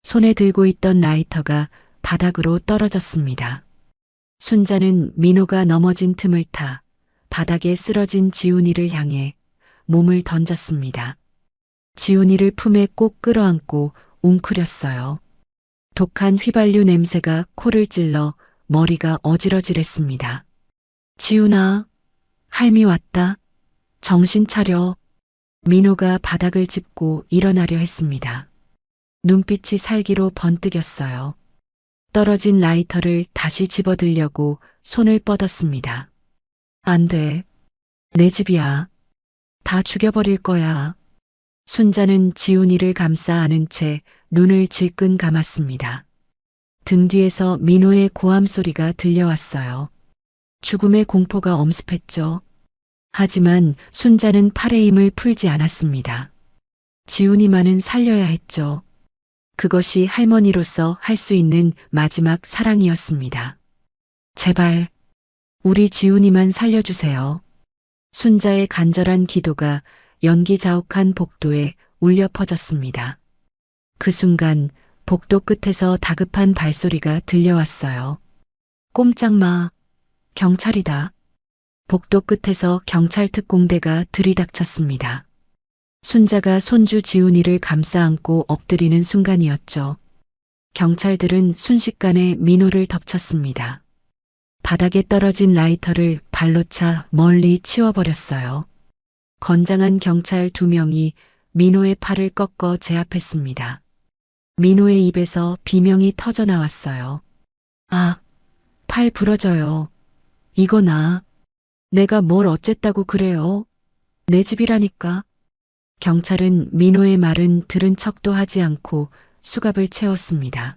손에 들고 있던 라이터가 바닥으로 떨어졌습니다. 순자는 민호가 넘어진 틈을 타 바닥에 쓰러진 지훈이를 향해 몸을 던졌습니다. 지훈이를 품에 꼭 끌어안고 웅크렸어요. 독한 휘발유 냄새가 코를 찔러 머리가 어지러질했습니다. 지훈아, 할미 왔다. 정신 차려. 민호가 바닥을 짚고 일어나려 했습니다. 눈빛이 살기로 번뜩였어요. 떨어진 라이터를 다시 집어들려고 손을 뻗었습니다. 안 돼. 내 집이야. 다 죽여버릴 거야. 순자는 지훈이를 감싸 안은 채 눈을 질끈 감았습니다. 등 뒤에서 민호의 고함 소리가 들려왔어요. 죽음의 공포가 엄습했죠. 하지만 순자는 팔의 힘을 풀지 않았습니다. 지훈이만은 살려야 했죠. 그것이 할머니로서 할 수 있는 마지막 사랑이었습니다. 제발, 우리 지훈이만 살려주세요. 순자의 간절한 기도가 연기자욱한 복도에 울려 퍼졌습니다. 그 순간 복도 끝에서 다급한 발소리가 들려왔어요. 꼼짝 마. 경찰이다. 복도 끝에서 경찰 특공대가 들이닥쳤습니다. 순자가 손주 지훈이를 감싸 안고 엎드리는 순간이었죠. 경찰들은 순식간에 민호를 덮쳤습니다. 바닥에 떨어진 라이터를 발로 차 멀리 치워버렸어요. 건장한 경찰 2명이 민호의 팔을 꺾어 제압했습니다. 민호의 입에서 비명이 터져 나왔어요. 아, 팔 부러져요. 이거 내가 뭘 어쨌다고 그래요? 내 집이라니까. 경찰은 민호의 말은 들은 척도 하지 않고 수갑을 채웠습니다.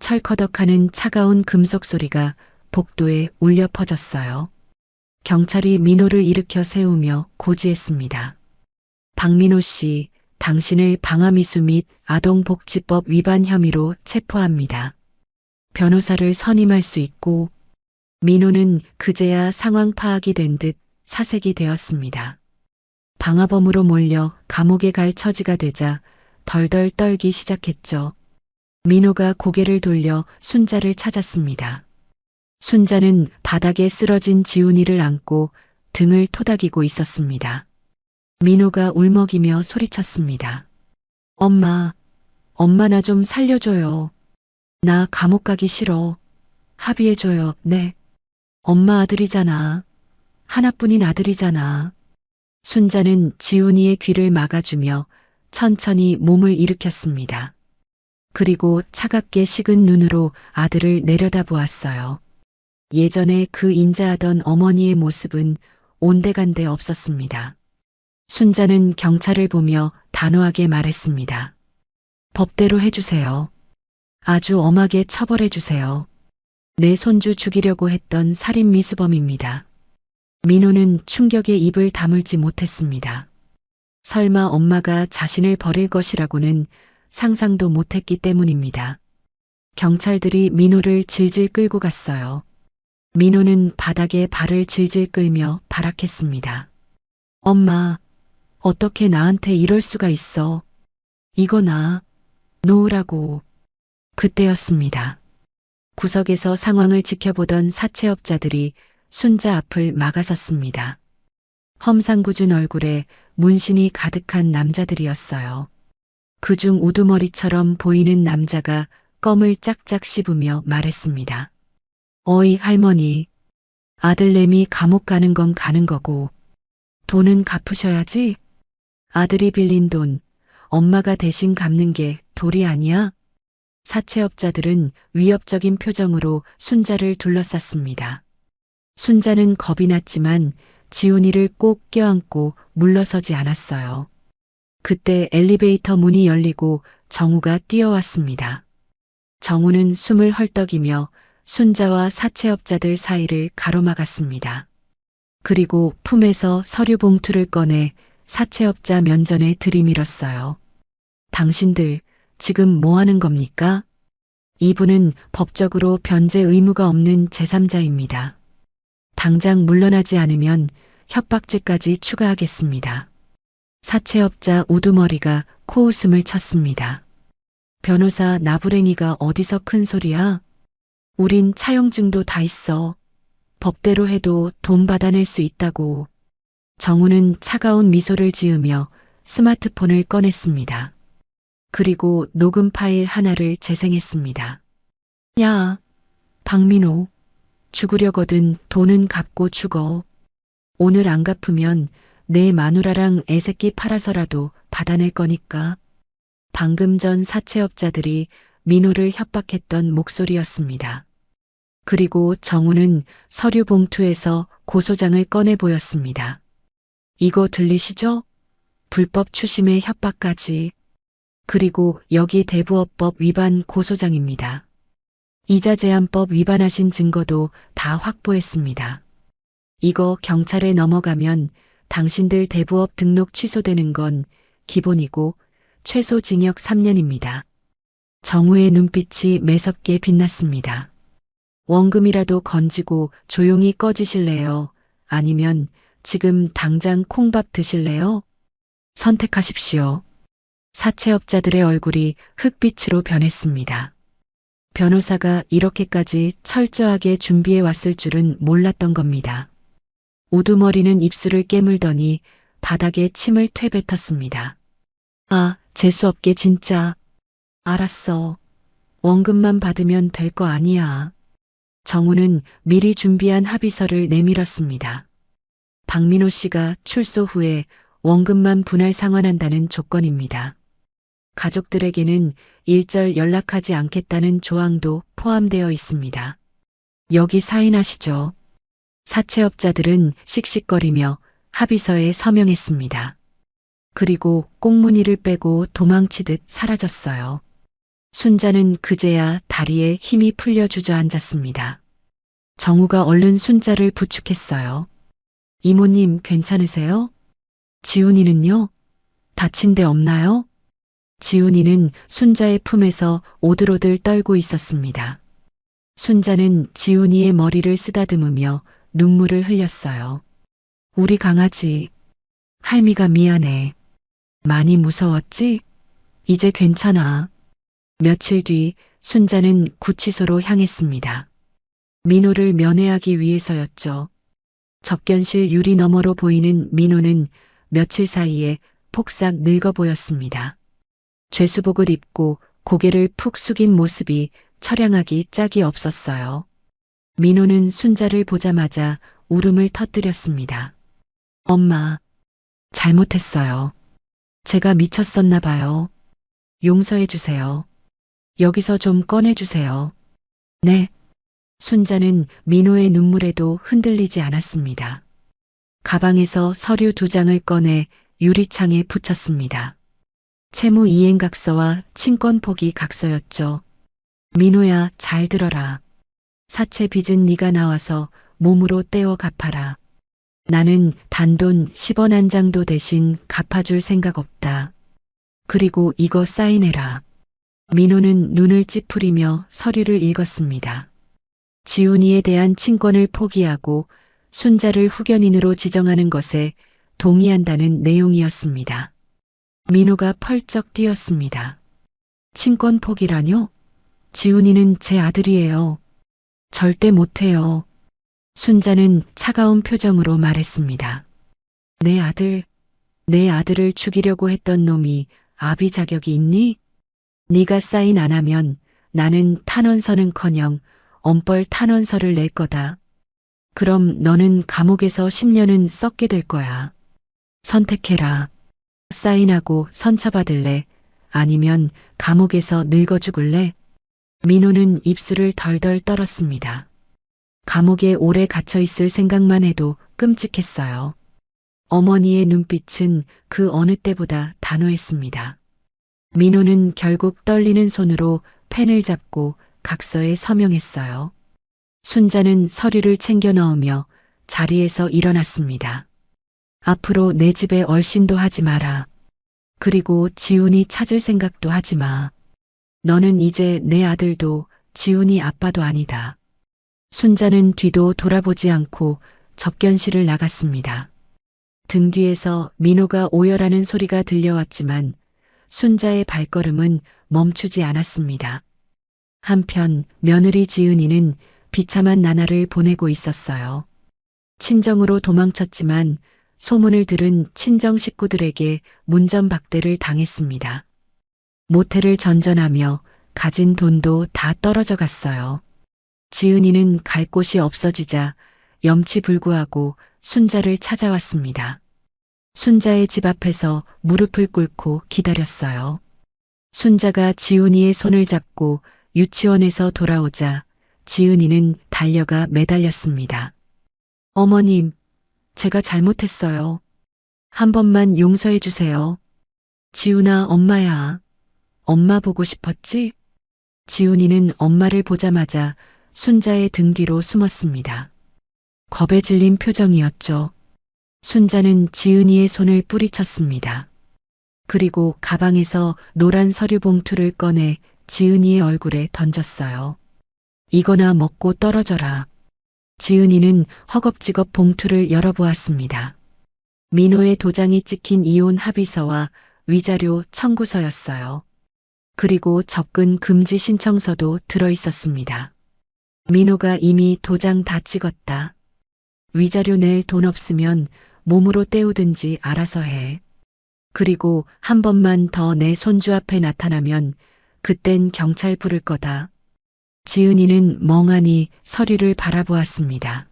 철커덕하는 차가운 금속 소리가 복도에 울려 퍼졌어요. 경찰이 민호를 일으켜 세우며 고지했습니다. 박민호 씨, 당신을 방화미수 및 아동복지법 위반 혐의로 체포합니다. 변호사를 선임할 수 있고, 민호는 그제야 상황 파악이 된 듯 사색이 되었습니다. 방화범으로 몰려 감옥에 갈 처지가 되자 덜덜 떨기 시작했죠. 민호가 고개를 돌려 순자를 찾았습니다. 순자는 바닥에 쓰러진 지훈이를 안고 등을 토닥이고 있었습니다. 민호가 울먹이며 소리쳤습니다. 엄마 나 좀 살려줘요. 나 감옥 가기 싫어. 합의해줘요. 네. 엄마 아들이잖아. 하나뿐인 아들이잖아. 순자는 지훈이의 귀를 막아주며 천천히 몸을 일으켰습니다. 그리고 차갑게 식은 눈으로 아들을 내려다보았어요. 예전에 그 인자하던 어머니의 모습은 온데간데 없었습니다. 순자는 경찰을 보며 단호하게 말했습니다. 법대로 해주세요. 아주 엄하게 처벌해주세요. 내 손주 죽이려고 했던 살인 미수범입니다. 민호는 충격에 입을 다물지 못했습니다. 설마 엄마가 자신을 버릴 것이라고는 상상도 못했기 때문입니다. 경찰들이 민호를 질질 끌고 갔어요. 민호는 바닥에 발을 질질 끌며 발악했습니다. 엄마, 어떻게 나한테 이럴 수가 있어. 이거 놓으라고. 그때였습니다. 구석에서 상황을 지켜보던 사채업자들이 순자 앞을 막아섰습니다. 험상궂은 얼굴에 문신이 가득한 남자들이었어요. 그중 우두머리처럼 보이는 남자가 껌을 짝짝 씹으며 말했습니다. 어이 할머니, 아들내미 감옥 가는 건 가는 거고 돈은 갚으셔야지. 아들이 빌린 돈 엄마가 대신 갚는 게 도리 아니야? 사채업자들은 위협적인 표정으로 순자를 둘러쌌습니다. 순자는 겁이 났지만 지훈이를 꼭 껴안고 물러서지 않았어요. 그때 엘리베이터 문이 열리고 정우가 뛰어왔습니다. 정우는 숨을 헐떡이며 순자와 사채업자들 사이를 가로막았습니다. 그리고 품에서 서류 봉투를 꺼내 사채업자 면전에 들이밀었어요. 당신들 지금 뭐 하는 겁니까? 이분은 법적으로 변제 의무가 없는 제3자입니다. 당장 물러나지 않으면 협박죄까지 추가하겠습니다. 사채업자 우두머리가 코웃음을 쳤습니다. 변호사 나부랭이가 어디서 큰 소리야? 우린 차용증도 다 있어. 법대로 해도 돈 받아낼 수 있다고. 정우는 차가운 미소를 지으며 스마트폰을 꺼냈습니다. 그리고 녹음 파일 하나를 재생했습니다. 야, 박민호. 죽으려거든 돈은 갚고 죽어. 오늘 안 갚으면 내 마누라랑 애새끼 팔아서라도 받아낼 거니까. 방금 전 사채업자들이 민호를 협박했던 목소리였습니다. 그리고 정우는 서류 봉투에서 고소장을 꺼내 보였습니다. 이거 들리시죠? 불법 추심의 협박까지. 그리고 여기 대부업법 위반 고소장입니다. 이자제한법 위반하신 증거도 다 확보했습니다. 이거 경찰에 넘어가면 당신들 대부업 등록 취소되는 건 기본이고 최소 징역 3년입니다. 정우의 눈빛이 매섭게 빛났습니다. 원금이라도 건지고 조용히 꺼지실래요? 아니면 지금 당장 콩밥 드실래요? 선택하십시오. 사채업자들의 얼굴이 흑빛으로 변했습니다. 변호사가 이렇게까지 철저하게 준비해 왔을 줄은 몰랐던 겁니다. 우두머리는 입술을 깨물더니 바닥에 침을 퇴뱉었습니다. 아, 재수없게 진짜. 알았어. 원금만 받으면 될 거 아니야. 정우는 미리 준비한 합의서를 내밀었습니다. 박민호 씨가 출소 후에 원금만 분할 상환한다는 조건입니다. 가족들에게는 일절 연락하지 않겠다는 조항도 포함되어 있습니다. 여기 사인하시죠. 사채업자들은 씩씩거리며 합의서에 서명했습니다. 그리고 꽁무니를 빼고 도망치듯 사라졌어요. 순자는 그제야 다리에 힘이 풀려 주저앉았습니다. 정우가 얼른 순자를 부축했어요. 이모님 괜찮으세요? 지훈이는요? 다친 데 없나요? 지훈이는 순자의 품에서 오들오들 떨고 있었습니다. 순자는 지훈이의 머리를 쓰다듬으며 눈물을 흘렸어요. 우리 강아지. 할미가 미안해. 많이 무서웠지? 이제 괜찮아. 며칠 뒤 순자는 구치소로 향했습니다. 민호를 면회하기 위해서였죠. 접견실 유리 너머로 보이는 민호는 며칠 사이에 폭삭 늙어 보였습니다. 죄수복을 입고 고개를 푹 숙인 모습이 처량하기 짝이 없었어요. 민호는 순자를 보자마자 울음을 터뜨렸습니다. 엄마, 잘못했어요. 제가 미쳤었나 봐요. 용서해 주세요. 여기서 좀 꺼내주세요. 네. 순자는 민호의 눈물에도 흔들리지 않았습니다. 가방에서 서류 2장을 꺼내 유리창에 붙였습니다. 채무 이행각서와 친권 포기 각서였죠. 민호야, 잘 들어라. 사채 빚은 네가 나와서 몸으로 떼어 갚아라. 나는 단돈 10원 한 장도 대신 갚아줄 생각 없다. 그리고 이거 사인해라. 민호는 눈을 찌푸리며 서류를 읽었습니다. 지훈이에 대한 친권을 포기하고 순자를 후견인으로 지정하는 것에 동의한다는 내용이었습니다. 민호가 펄쩍 뛰었습니다. 친권 포기라뇨? 지훈이는 제 아들이에요. 절대 못해요. 순자는 차가운 표정으로 말했습니다. 내 아들을 죽이려고 했던 놈이 아비 자격이 있니? 네가 사인 안 하면 나는 탄원서는커녕 엄벌 탄원서를 낼 거다. 그럼 너는 감옥에서 10년은 썩게 될 거야. 선택해라. 사인하고 선처받을래? 아니면 감옥에서 늙어 죽을래? 민호는 입술을 덜덜 떨었습니다. 감옥에 오래 갇혀 있을 생각만 해도 끔찍했어요. 어머니의 눈빛은 그 어느 때보다 단호했습니다. 민호는 결국 떨리는 손으로 펜을 잡고 각서에 서명했어요. 순자는 서류를 챙겨 넣으며 자리에서 일어났습니다. 앞으로 내 집에 얼씬도 하지 마라. 그리고 지훈이 찾을 생각도 하지 마. 너는 이제 내 아들도 지훈이 아빠도 아니다. 순자는 뒤도 돌아보지 않고 접견실을 나갔습니다. 등 뒤에서 민호가 오열하는 소리가 들려왔지만 순자의 발걸음은 멈추지 않았습니다. 한편 며느리 지은이는 비참한 나날을 보내고 있었어요. 친정으로 도망쳤지만 소문을 들은 친정 식구들에게 문전박대를 당했습니다. 모텔을 전전하며 가진 돈도 다 떨어져 갔어요. 지은이는 갈 곳이 없어지자 염치불구하고 순자를 찾아왔습니다. 순자의 집 앞에서 무릎을 꿇고 기다렸어요. 순자가 지은이의 손을 잡고 유치원에서 돌아오자 지은이는 달려가 매달렸습니다. 어머님, 제가 잘못했어요. 한 번만 용서해 주세요. 지훈아, 엄마야. 엄마 보고 싶었지? 지훈이는 엄마를 보자마자 순자의 등 뒤로 숨었습니다. 겁에 질린 표정이었죠. 순자는 지은이의 손을 뿌리쳤습니다. 그리고 가방에서 노란 서류 봉투를 꺼내 지은이의 얼굴에 던졌어요. 이거나 먹고 떨어져라. 지은이는 허겁지겁 봉투를 열어보았습니다. 민호의 도장이 찍힌 이혼 합의서와 위자료 청구서였어요. 그리고 접근 금지 신청서도 들어 있었습니다. 민호가 이미 도장 다 찍었다. 위자료 낼 돈 없으면 몸으로 때우든지 알아서 해. 그리고 한 번만 더 내 손주 앞에 나타나면 그땐 경찰 부를 거다. 지은이는 멍하니 서류를 바라보았습니다.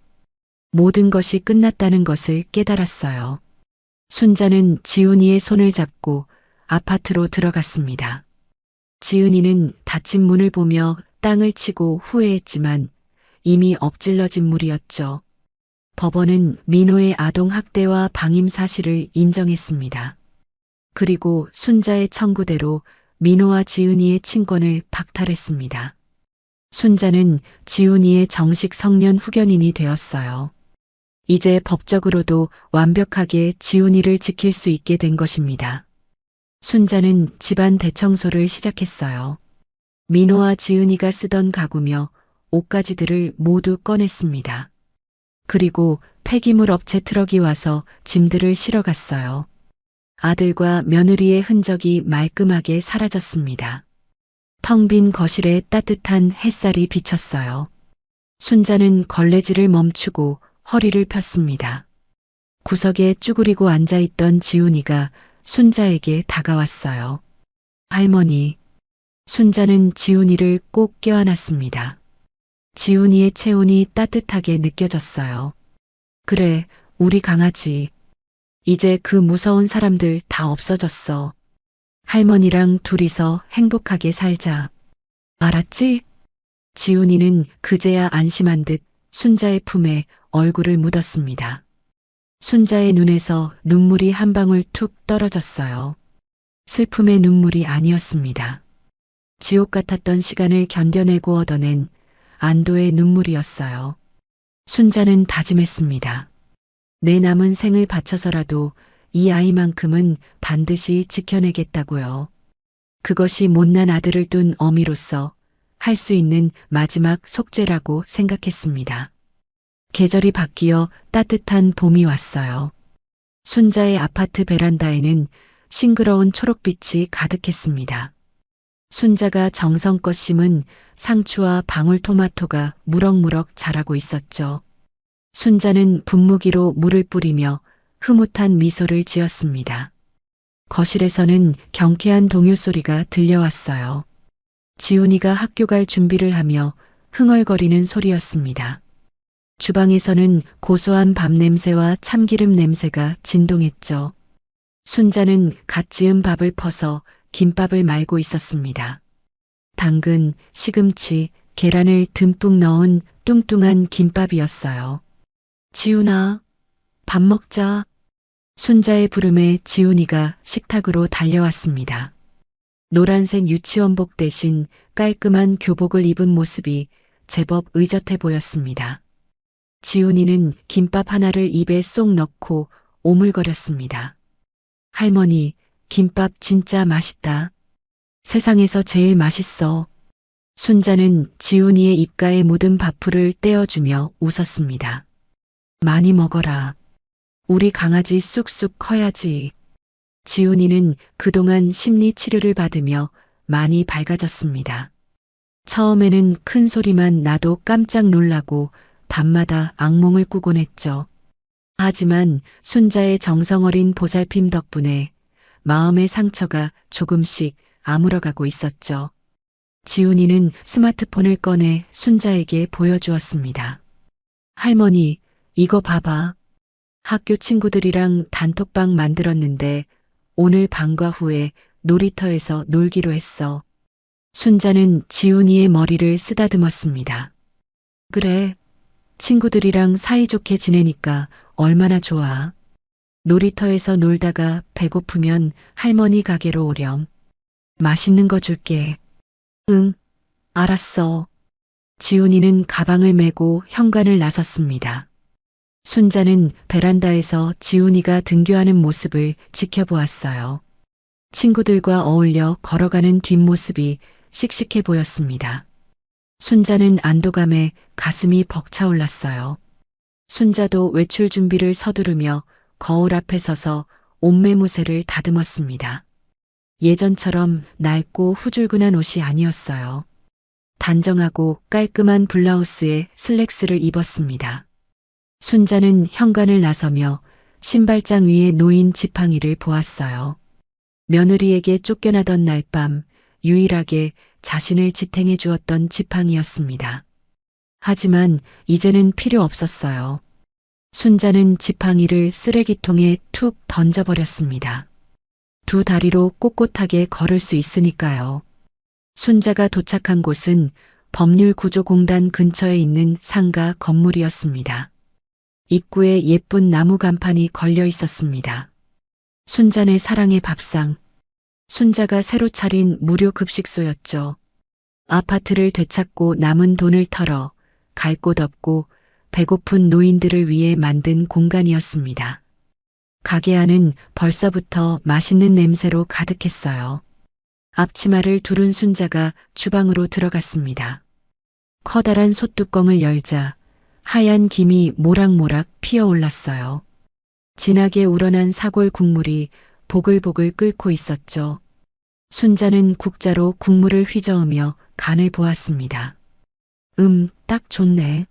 모든 것이 끝났다는 것을 깨달았어요. 순자는 지은이의 손을 잡고 아파트로 들어갔습니다. 지은이는 닫힌 문을 보며 땅을 치고 후회했지만 이미 엎질러진 물이었죠. 법원은 민호의 아동학대와 방임 사실을 인정했습니다. 그리고 순자의 청구대로 민호와 지은이의 친권을 박탈했습니다. 순자는 지은이의 정식 성년 후견인이 되었어요. 이제 법적으로도 완벽하게 지은이를 지킬 수 있게 된 것입니다. 순자는 집안 대청소를 시작했어요. 민호와 지은이가 쓰던 가구며 옷가지들을 모두 꺼냈습니다. 그리고 폐기물 업체 트럭이 와서 짐들을 실어갔어요. 아들과 며느리의 흔적이 말끔하게 사라졌습니다. 텅 빈 거실에 따뜻한 햇살이 비쳤어요. 순자는 걸레질을 멈추고 허리를 폈습니다. 구석에 쭈그리고 앉아있던 지훈이가 순자에게 다가왔어요. 할머니. 순자는 지훈이를 꼭 껴안았습니다. 지훈이의 체온이 따뜻하게 느껴졌어요. 그래, 우리 강아지. 이제 그 무서운 사람들 다 없어졌어. 할머니랑 둘이서 행복하게 살자. 알았지? 지훈이는 그제야 안심한 듯 순자의 품에 얼굴을 묻었습니다. 순자의 눈에서 눈물이 한 방울 툭 떨어졌어요. 슬픔의 눈물이 아니었습니다. 지옥 같았던 시간을 견뎌내고 얻어낸 안도의 눈물이었어요. 순자는 다짐했습니다. 내 남은 생을 바쳐서라도 이 아이만큼은 반드시 지켜내겠다고요. 그것이 못난 아들을 둔 어미로서 할 수 있는 마지막 속죄라고 생각했습니다. 계절이 바뀌어 따뜻한 봄이 왔어요. 순자의 아파트 베란다에는 싱그러운 초록빛이 가득했습니다. 순자가 정성껏 심은 상추와 방울토마토가 무럭무럭 자라고 있었죠. 순자는 분무기로 물을 뿌리며 흐뭇한 미소를 지었습니다. 거실에서는 경쾌한 동요 소리가 들려왔어요. 지훈이가 학교 갈 준비를 하며 흥얼거리는 소리였습니다. 주방에서는 고소한 밥 냄새와 참기름 냄새가 진동했죠. 순자는 갓 지은 밥을 퍼서 김밥을 말고 있었습니다. 당근, 시금치, 계란을 듬뿍 넣은 뚱뚱한 김밥이었어요. 지훈아, 밥 먹자. 순자의 부름에 지훈이가 식탁으로 달려왔습니다. 노란색 유치원복 대신 깔끔한 교복을 입은 모습이 제법 의젓해 보였습니다. 지훈이는 김밥 하나를 입에 쏙 넣고 오물거렸습니다. 할머니, 김밥 진짜 맛있다. 세상에서 제일 맛있어. 순자는 지훈이의 입가에 묻은 밥풀을 떼어주며 웃었습니다. 많이 먹어라. 우리 강아지 쑥쑥 커야지. 지훈이는 그동안 심리 치료를 받으며 많이 밝아졌습니다. 처음에는 큰 소리만 나도 깜짝 놀라고 밤마다 악몽을 꾸곤 했죠. 하지만 순자의 정성어린 보살핌 덕분에 마음의 상처가 조금씩 아물어가고 있었죠. 지훈이는 스마트폰을 꺼내 순자에게 보여주었습니다. 할머니, 이거 봐봐. 학교 친구들이랑 단톡방 만들었는데 오늘 방과 후에 놀이터에서 놀기로 했어. 순자는 지훈이의 머리를 쓰다듬었습니다. 그래, 친구들이랑 사이좋게 지내니까 얼마나 좋아. 놀이터에서 놀다가 배고프면 할머니 가게로 오렴. 맛있는 거 줄게. 응, 알았어. 지훈이는 가방을 메고 현관을 나섰습니다. 순자는 베란다에서 지훈이가 등교하는 모습을 지켜보았어요. 친구들과 어울려 걸어가는 뒷모습이 씩씩해 보였습니다. 순자는 안도감에 가슴이 벅차올랐어요. 순자도 외출 준비를 서두르며 거울 앞에 서서 옷매무새를 다듬었습니다. 예전처럼 낡고 후줄근한 옷이 아니었어요. 단정하고 깔끔한 블라우스에 슬랙스를 입었습니다. 순자는 현관을 나서며 신발장 위에 놓인 지팡이를 보았어요. 며느리에게 쫓겨나던 날 밤 유일하게 자신을 지탱해 주었던 지팡이였습니다. 하지만 이제는 필요 없었어요. 순자는 지팡이를 쓰레기통에 툭 던져버렸습니다. 두 다리로 꼿꼿하게 걸을 수 있으니까요. 순자가 도착한 곳은 법률구조공단 근처에 있는 상가 건물이었습니다. 입구에 예쁜 나무 간판이 걸려 있었습니다. 순자네 사랑의 밥상. 순자가 새로 차린 무료 급식소였죠. 아파트를 되찾고 남은 돈을 털어 갈 곳 없고 배고픈 노인들을 위해 만든 공간이었습니다. 가게 안은 벌써부터 맛있는 냄새로 가득했어요. 앞치마를 두른 순자가 주방으로 들어갔습니다. 커다란 솥뚜껑을 열자 하얀 김이 모락모락 피어올랐어요. 진하게 우러난 사골 국물이 보글보글 끓고 있었죠. 순자는 국자로 국물을 휘저으며 간을 보았습니다. 딱 좋네.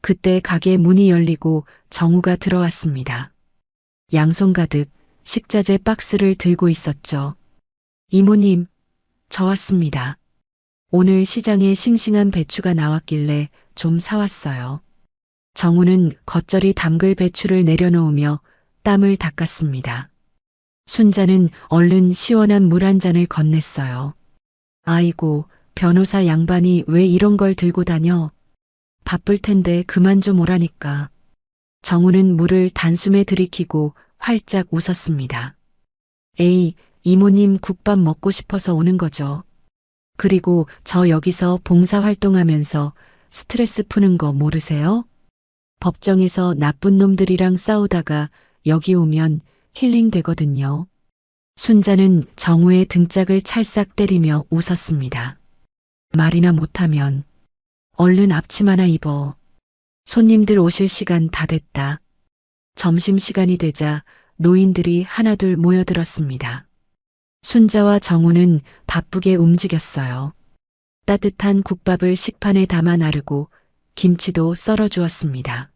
그때 가게 문이 열리고 정우가 들어왔습니다. 양손 가득 식자재 박스를 들고 있었죠. 이모님, 저 왔습니다. 오늘 시장에 싱싱한 배추가 나왔길래 좀 사왔어요. 정우는 겉절이 담글 배추를 내려놓으며 땀을 닦았습니다. 순자는 얼른 시원한 물 한 잔을 건넸어요. 아이고, 변호사 양반이 왜 이런 걸 들고 다녀? 바쁠 텐데 그만 좀 오라니까. 정우는 물을 단숨에 들이키고 활짝 웃었습니다. 에이, 이모님 국밥 먹고 싶어서 오는 거죠. 그리고 저 여기서 봉사활동하면서 스트레스 푸는 거 모르세요? 법정에서 나쁜 놈들이랑 싸우다가 여기 오면 힐링 되거든요. 순자는 정우의 등짝을 찰싹 때리며 웃었습니다. 말이나 못하면 얼른 앞치마나 입어. 손님들 오실 시간 다 됐다. 점심시간이 되자 노인들이 하나둘 모여들었습니다. 순자와 정우는 바쁘게 움직였어요. 따뜻한 국밥을 식판에 담아 나르고 김치도 썰어 주었습니다.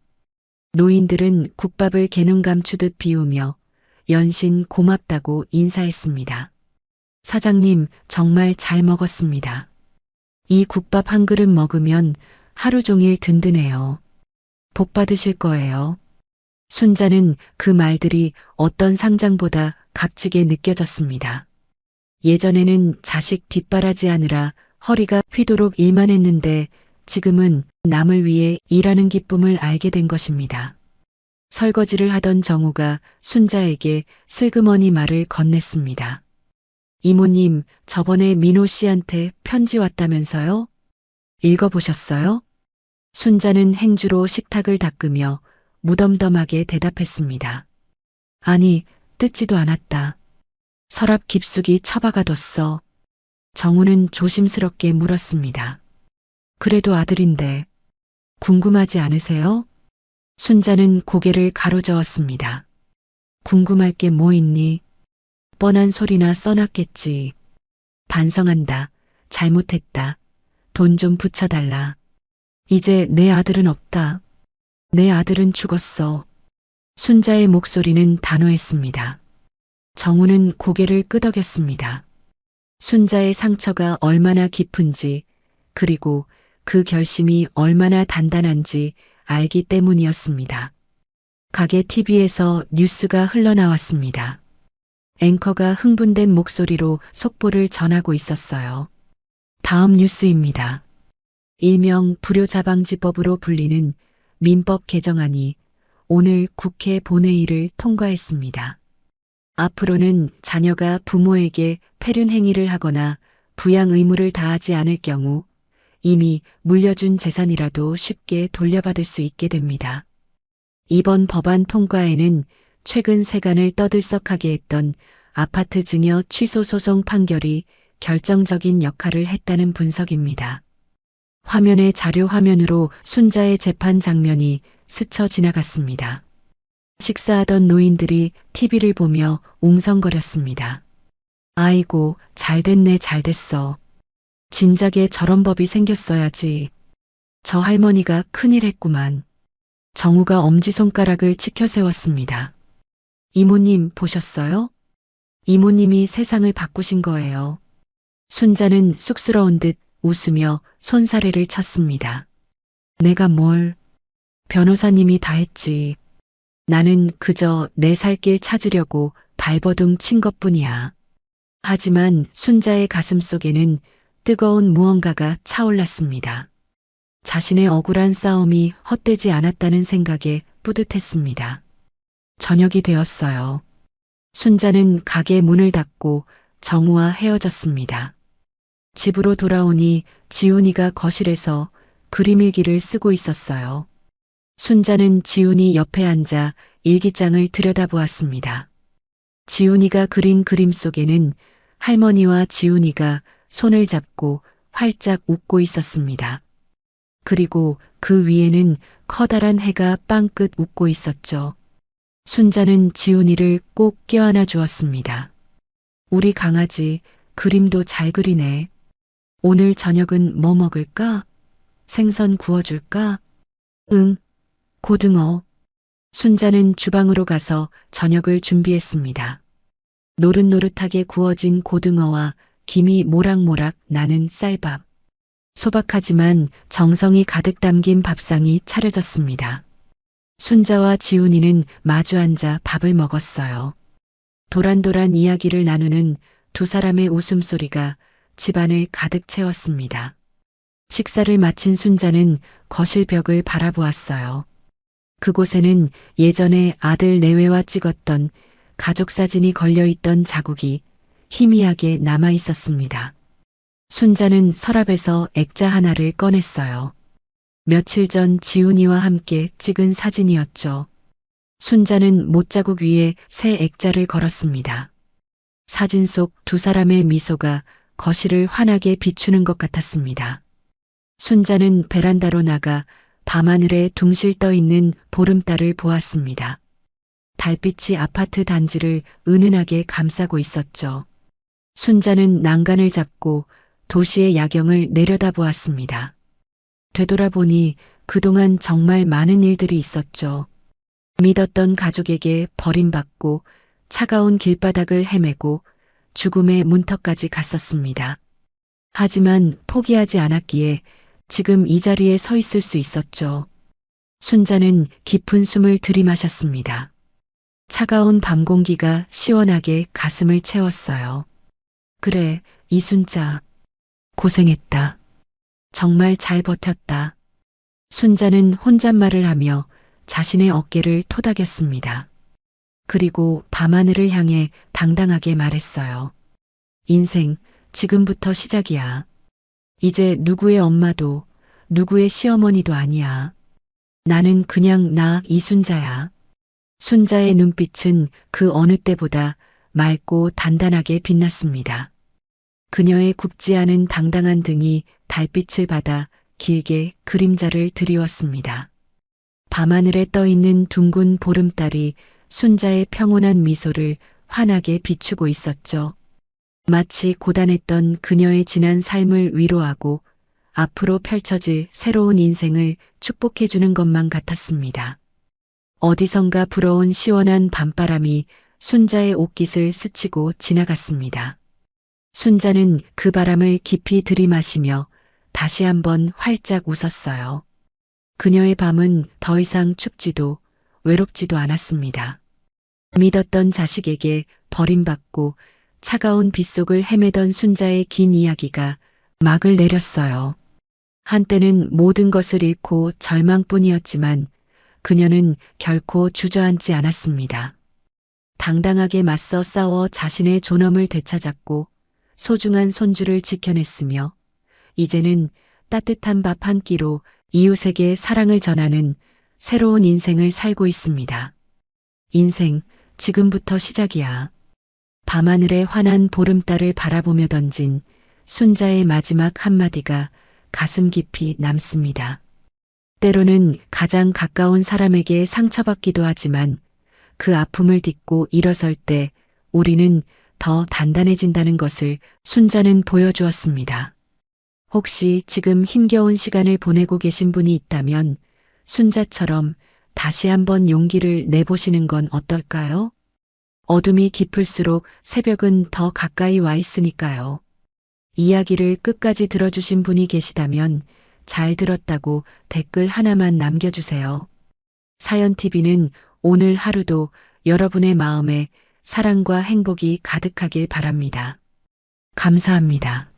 노인들은 국밥을 개눈 감추듯 비우며 연신 고맙다고 인사했습니다. 사장님, 정말 잘 먹었습니다. 이 국밥 한 그릇 먹으면 하루 종일 든든해요. 복 받으실 거예요. 순자는 그 말들이 어떤 상장보다 값지게 느껴졌습니다. 예전에는 자식 뒷바라지하느라 허리가 휘도록 일만 했는데 지금은 남을 위해 일하는 기쁨을 알게 된 것입니다. 설거지를 하던 정우가 순자에게 슬그머니 말을 건넸습니다. 이모님, 저번에 민호 씨한테 편지 왔다면서요? 읽어보셨어요? 순자는 행주로 식탁을 닦으며 무덤덤하게 대답했습니다. 아니, 뜯지도 않았다. 서랍 깊숙이 처박아뒀어. 정우는 조심스럽게 물었습니다. 그래도 아들인데 궁금하지 않으세요? 순자는 고개를 가로저었습니다. 궁금할 게 뭐 있니? 뻔한 소리나 써놨겠지. 반성한다. 잘못했다. 돈 좀 붙여달라. 이제 내 아들은 없다. 내 아들은 죽었어. 순자의 목소리는 단호했습니다. 정우는 고개를 끄덕였습니다. 순자의 상처가 얼마나 깊은지, 그리고 그 결심이 얼마나 단단한지 알기 때문이었습니다. 가게 TV에서 뉴스가 흘러나왔습니다. 앵커가 흥분된 목소리로 속보를 전하고 있었어요. 다음 뉴스입니다. 일명 불효자방지법으로 불리는 민법 개정안이 오늘 국회 본회의를 통과했습니다. 앞으로는 자녀가 부모에게 폐륜 행위를 하거나 부양 의무를 다하지 않을 경우 이미 물려준 재산이라도 쉽게 돌려받을 수 있게 됩니다. 이번 법안 통과에는 최근 세간을 떠들썩하게 했던 아파트 증여 취소 소송 판결이 결정적인 역할을 했다는 분석입니다. 화면의 자료 화면으로 순자의 재판 장면이 스쳐 지나갔습니다. 식사하던 노인들이 TV를 보며 웅성거렸습니다. 아이고, 잘됐네, 잘됐어. 진작에 저런 법이 생겼어야지. 저 할머니가 큰일 했구만. 정우가 엄지손가락을 치켜 세웠습니다. 이모님 보셨어요? 이모님이 세상을 바꾸신 거예요. 순자는 쑥스러운 듯 웃으며 손사래를 쳤습니다. 내가 뭘? 변호사님이 다 했지. 나는 그저 내 살 길 찾으려고 발버둥 친 것뿐이야. 하지만 순자의 가슴 속에는 뜨거운 무언가가 차올랐습니다. 자신의 억울한 싸움이 헛되지 않았다는 생각에 뿌듯했습니다. 저녁이 되었어요. 순자는 가게 문을 닫고 정우와 헤어졌습니다. 집으로 돌아오니 지훈이가 거실에서 그림일기를 쓰고 있었어요. 순자는 지훈이 옆에 앉아 일기장을 들여다보았습니다. 지훈이가 그린 그림 속에는 할머니와 지훈이가 손을 잡고 활짝 웃고 있었습니다. 그리고 그 위에는 커다란 해가 빵끝 웃고 있었죠. 순자는 지훈이를 꼭 껴안아 주었습니다. 우리 강아지 그림도 잘 그리네. 오늘 저녁은 뭐 먹을까? 생선 구워줄까? 응, 고등어. 순자는 주방으로 가서 저녁을 준비했습니다. 노릇노릇하게 구워진 고등어와 김이 모락모락 나는 쌀밥. 소박하지만 정성이 가득 담긴 밥상이 차려졌습니다. 순자와 지훈이는 마주 앉아 밥을 먹었어요. 도란도란 이야기를 나누는 두 사람의 웃음소리가 집안을 가득 채웠습니다. 식사를 마친 순자는 거실 벽을 바라보았어요. 그곳에는 예전에 아들 내외와 찍었던 가족 사진이 걸려있던 자국이 희미하게 남아 있었습니다. 순자는 서랍에서 액자 하나를 꺼냈어요. 며칠 전 지훈이와 함께 찍은 사진이었죠. 순자는 못자국 위에 새 액자를 걸었습니다. 사진 속 두 사람의 미소가 거실을 환하게 비추는 것 같았습니다. 순자는 베란다로 나가 밤하늘에 둥실 떠 있는 보름달을 보았습니다. 달빛이 아파트 단지를 은은하게 감싸고 있었죠. 순자는 난간을 잡고 도시의 야경을 내려다보았습니다. 되돌아보니 그동안 정말 많은 일들이 있었죠. 믿었던 가족에게 버림받고 차가운 길바닥을 헤매고 죽음의 문턱까지 갔었습니다. 하지만 포기하지 않았기에 지금 이 자리에 서 있을 수 있었죠. 순자는 깊은 숨을 들이마셨습니다. 차가운 밤 공기가 시원하게 가슴을 채웠어요. 그래, 이순자. 고생했다. 정말 잘 버텼다. 순자는 혼잣말을 하며 자신의 어깨를 토닥였습니다. 그리고 밤하늘을 향해 당당하게 말했어요. 인생, 지금부터 시작이야. 이제 누구의 엄마도 누구의 시어머니도 아니야. 나는 그냥 나 이순자야. 순자의 눈빛은 그 어느 때보다 맑고 단단하게 빛났습니다. 그녀의 굽지 않은 당당한 등이 달빛을 받아 길게 그림자를 드리웠습니다. 밤하늘에 떠있는 둥근 보름달이 순자의 평온한 미소를 환하게 비추고 있었죠. 마치 고단했던 그녀의 지난 삶을 위로하고 앞으로 펼쳐질 새로운 인생을 축복해주는 것만 같았습니다. 어디선가 불어온 시원한 밤바람이 순자의 옷깃을 스치고 지나갔습니다. 순자는 그 바람을 깊이 들이마시며 다시 한번 활짝 웃었어요. 그녀의 밤은 더 이상 춥지도 외롭지도 않았습니다. 믿었던 자식에게 버림받고 차가운 빗속을 헤매던 순자의 긴 이야기가 막을 내렸어요. 한때는 모든 것을 잃고 절망뿐이었지만 그녀는 결코 주저앉지 않았습니다. 당당하게 맞서 싸워 자신의 존엄을 되찾았고 소중한 손주를 지켜냈으며 이제는 따뜻한 밥 한 끼로 이웃에게 사랑을 전하는 새로운 인생을 살고 있습니다. 인생, 지금부터 시작이야. 밤하늘의 환한 보름달을 바라보며 던진 순자의 마지막 한마디가 가슴 깊이 남습니다. 때로는 가장 가까운 사람에게 상처받기도 하지만 그 아픔을 딛고 일어설 때 우리는 더 단단해진다는 것을 순자는 보여주었습니다. 혹시 지금 힘겨운 시간을 보내고 계신 분이 있다면 순자처럼 다시 한번 용기를 내보시는 건 어떨까요? 어둠이 깊을수록 새벽은 더 가까이 와 있으니까요. 이야기를 끝까지 들어주신 분이 계시다면 잘 들었다고 댓글 하나만 남겨주세요. 사연TV는 오늘 하루도 여러분의 마음에 사랑과 행복이 가득하길 바랍니다. 감사합니다.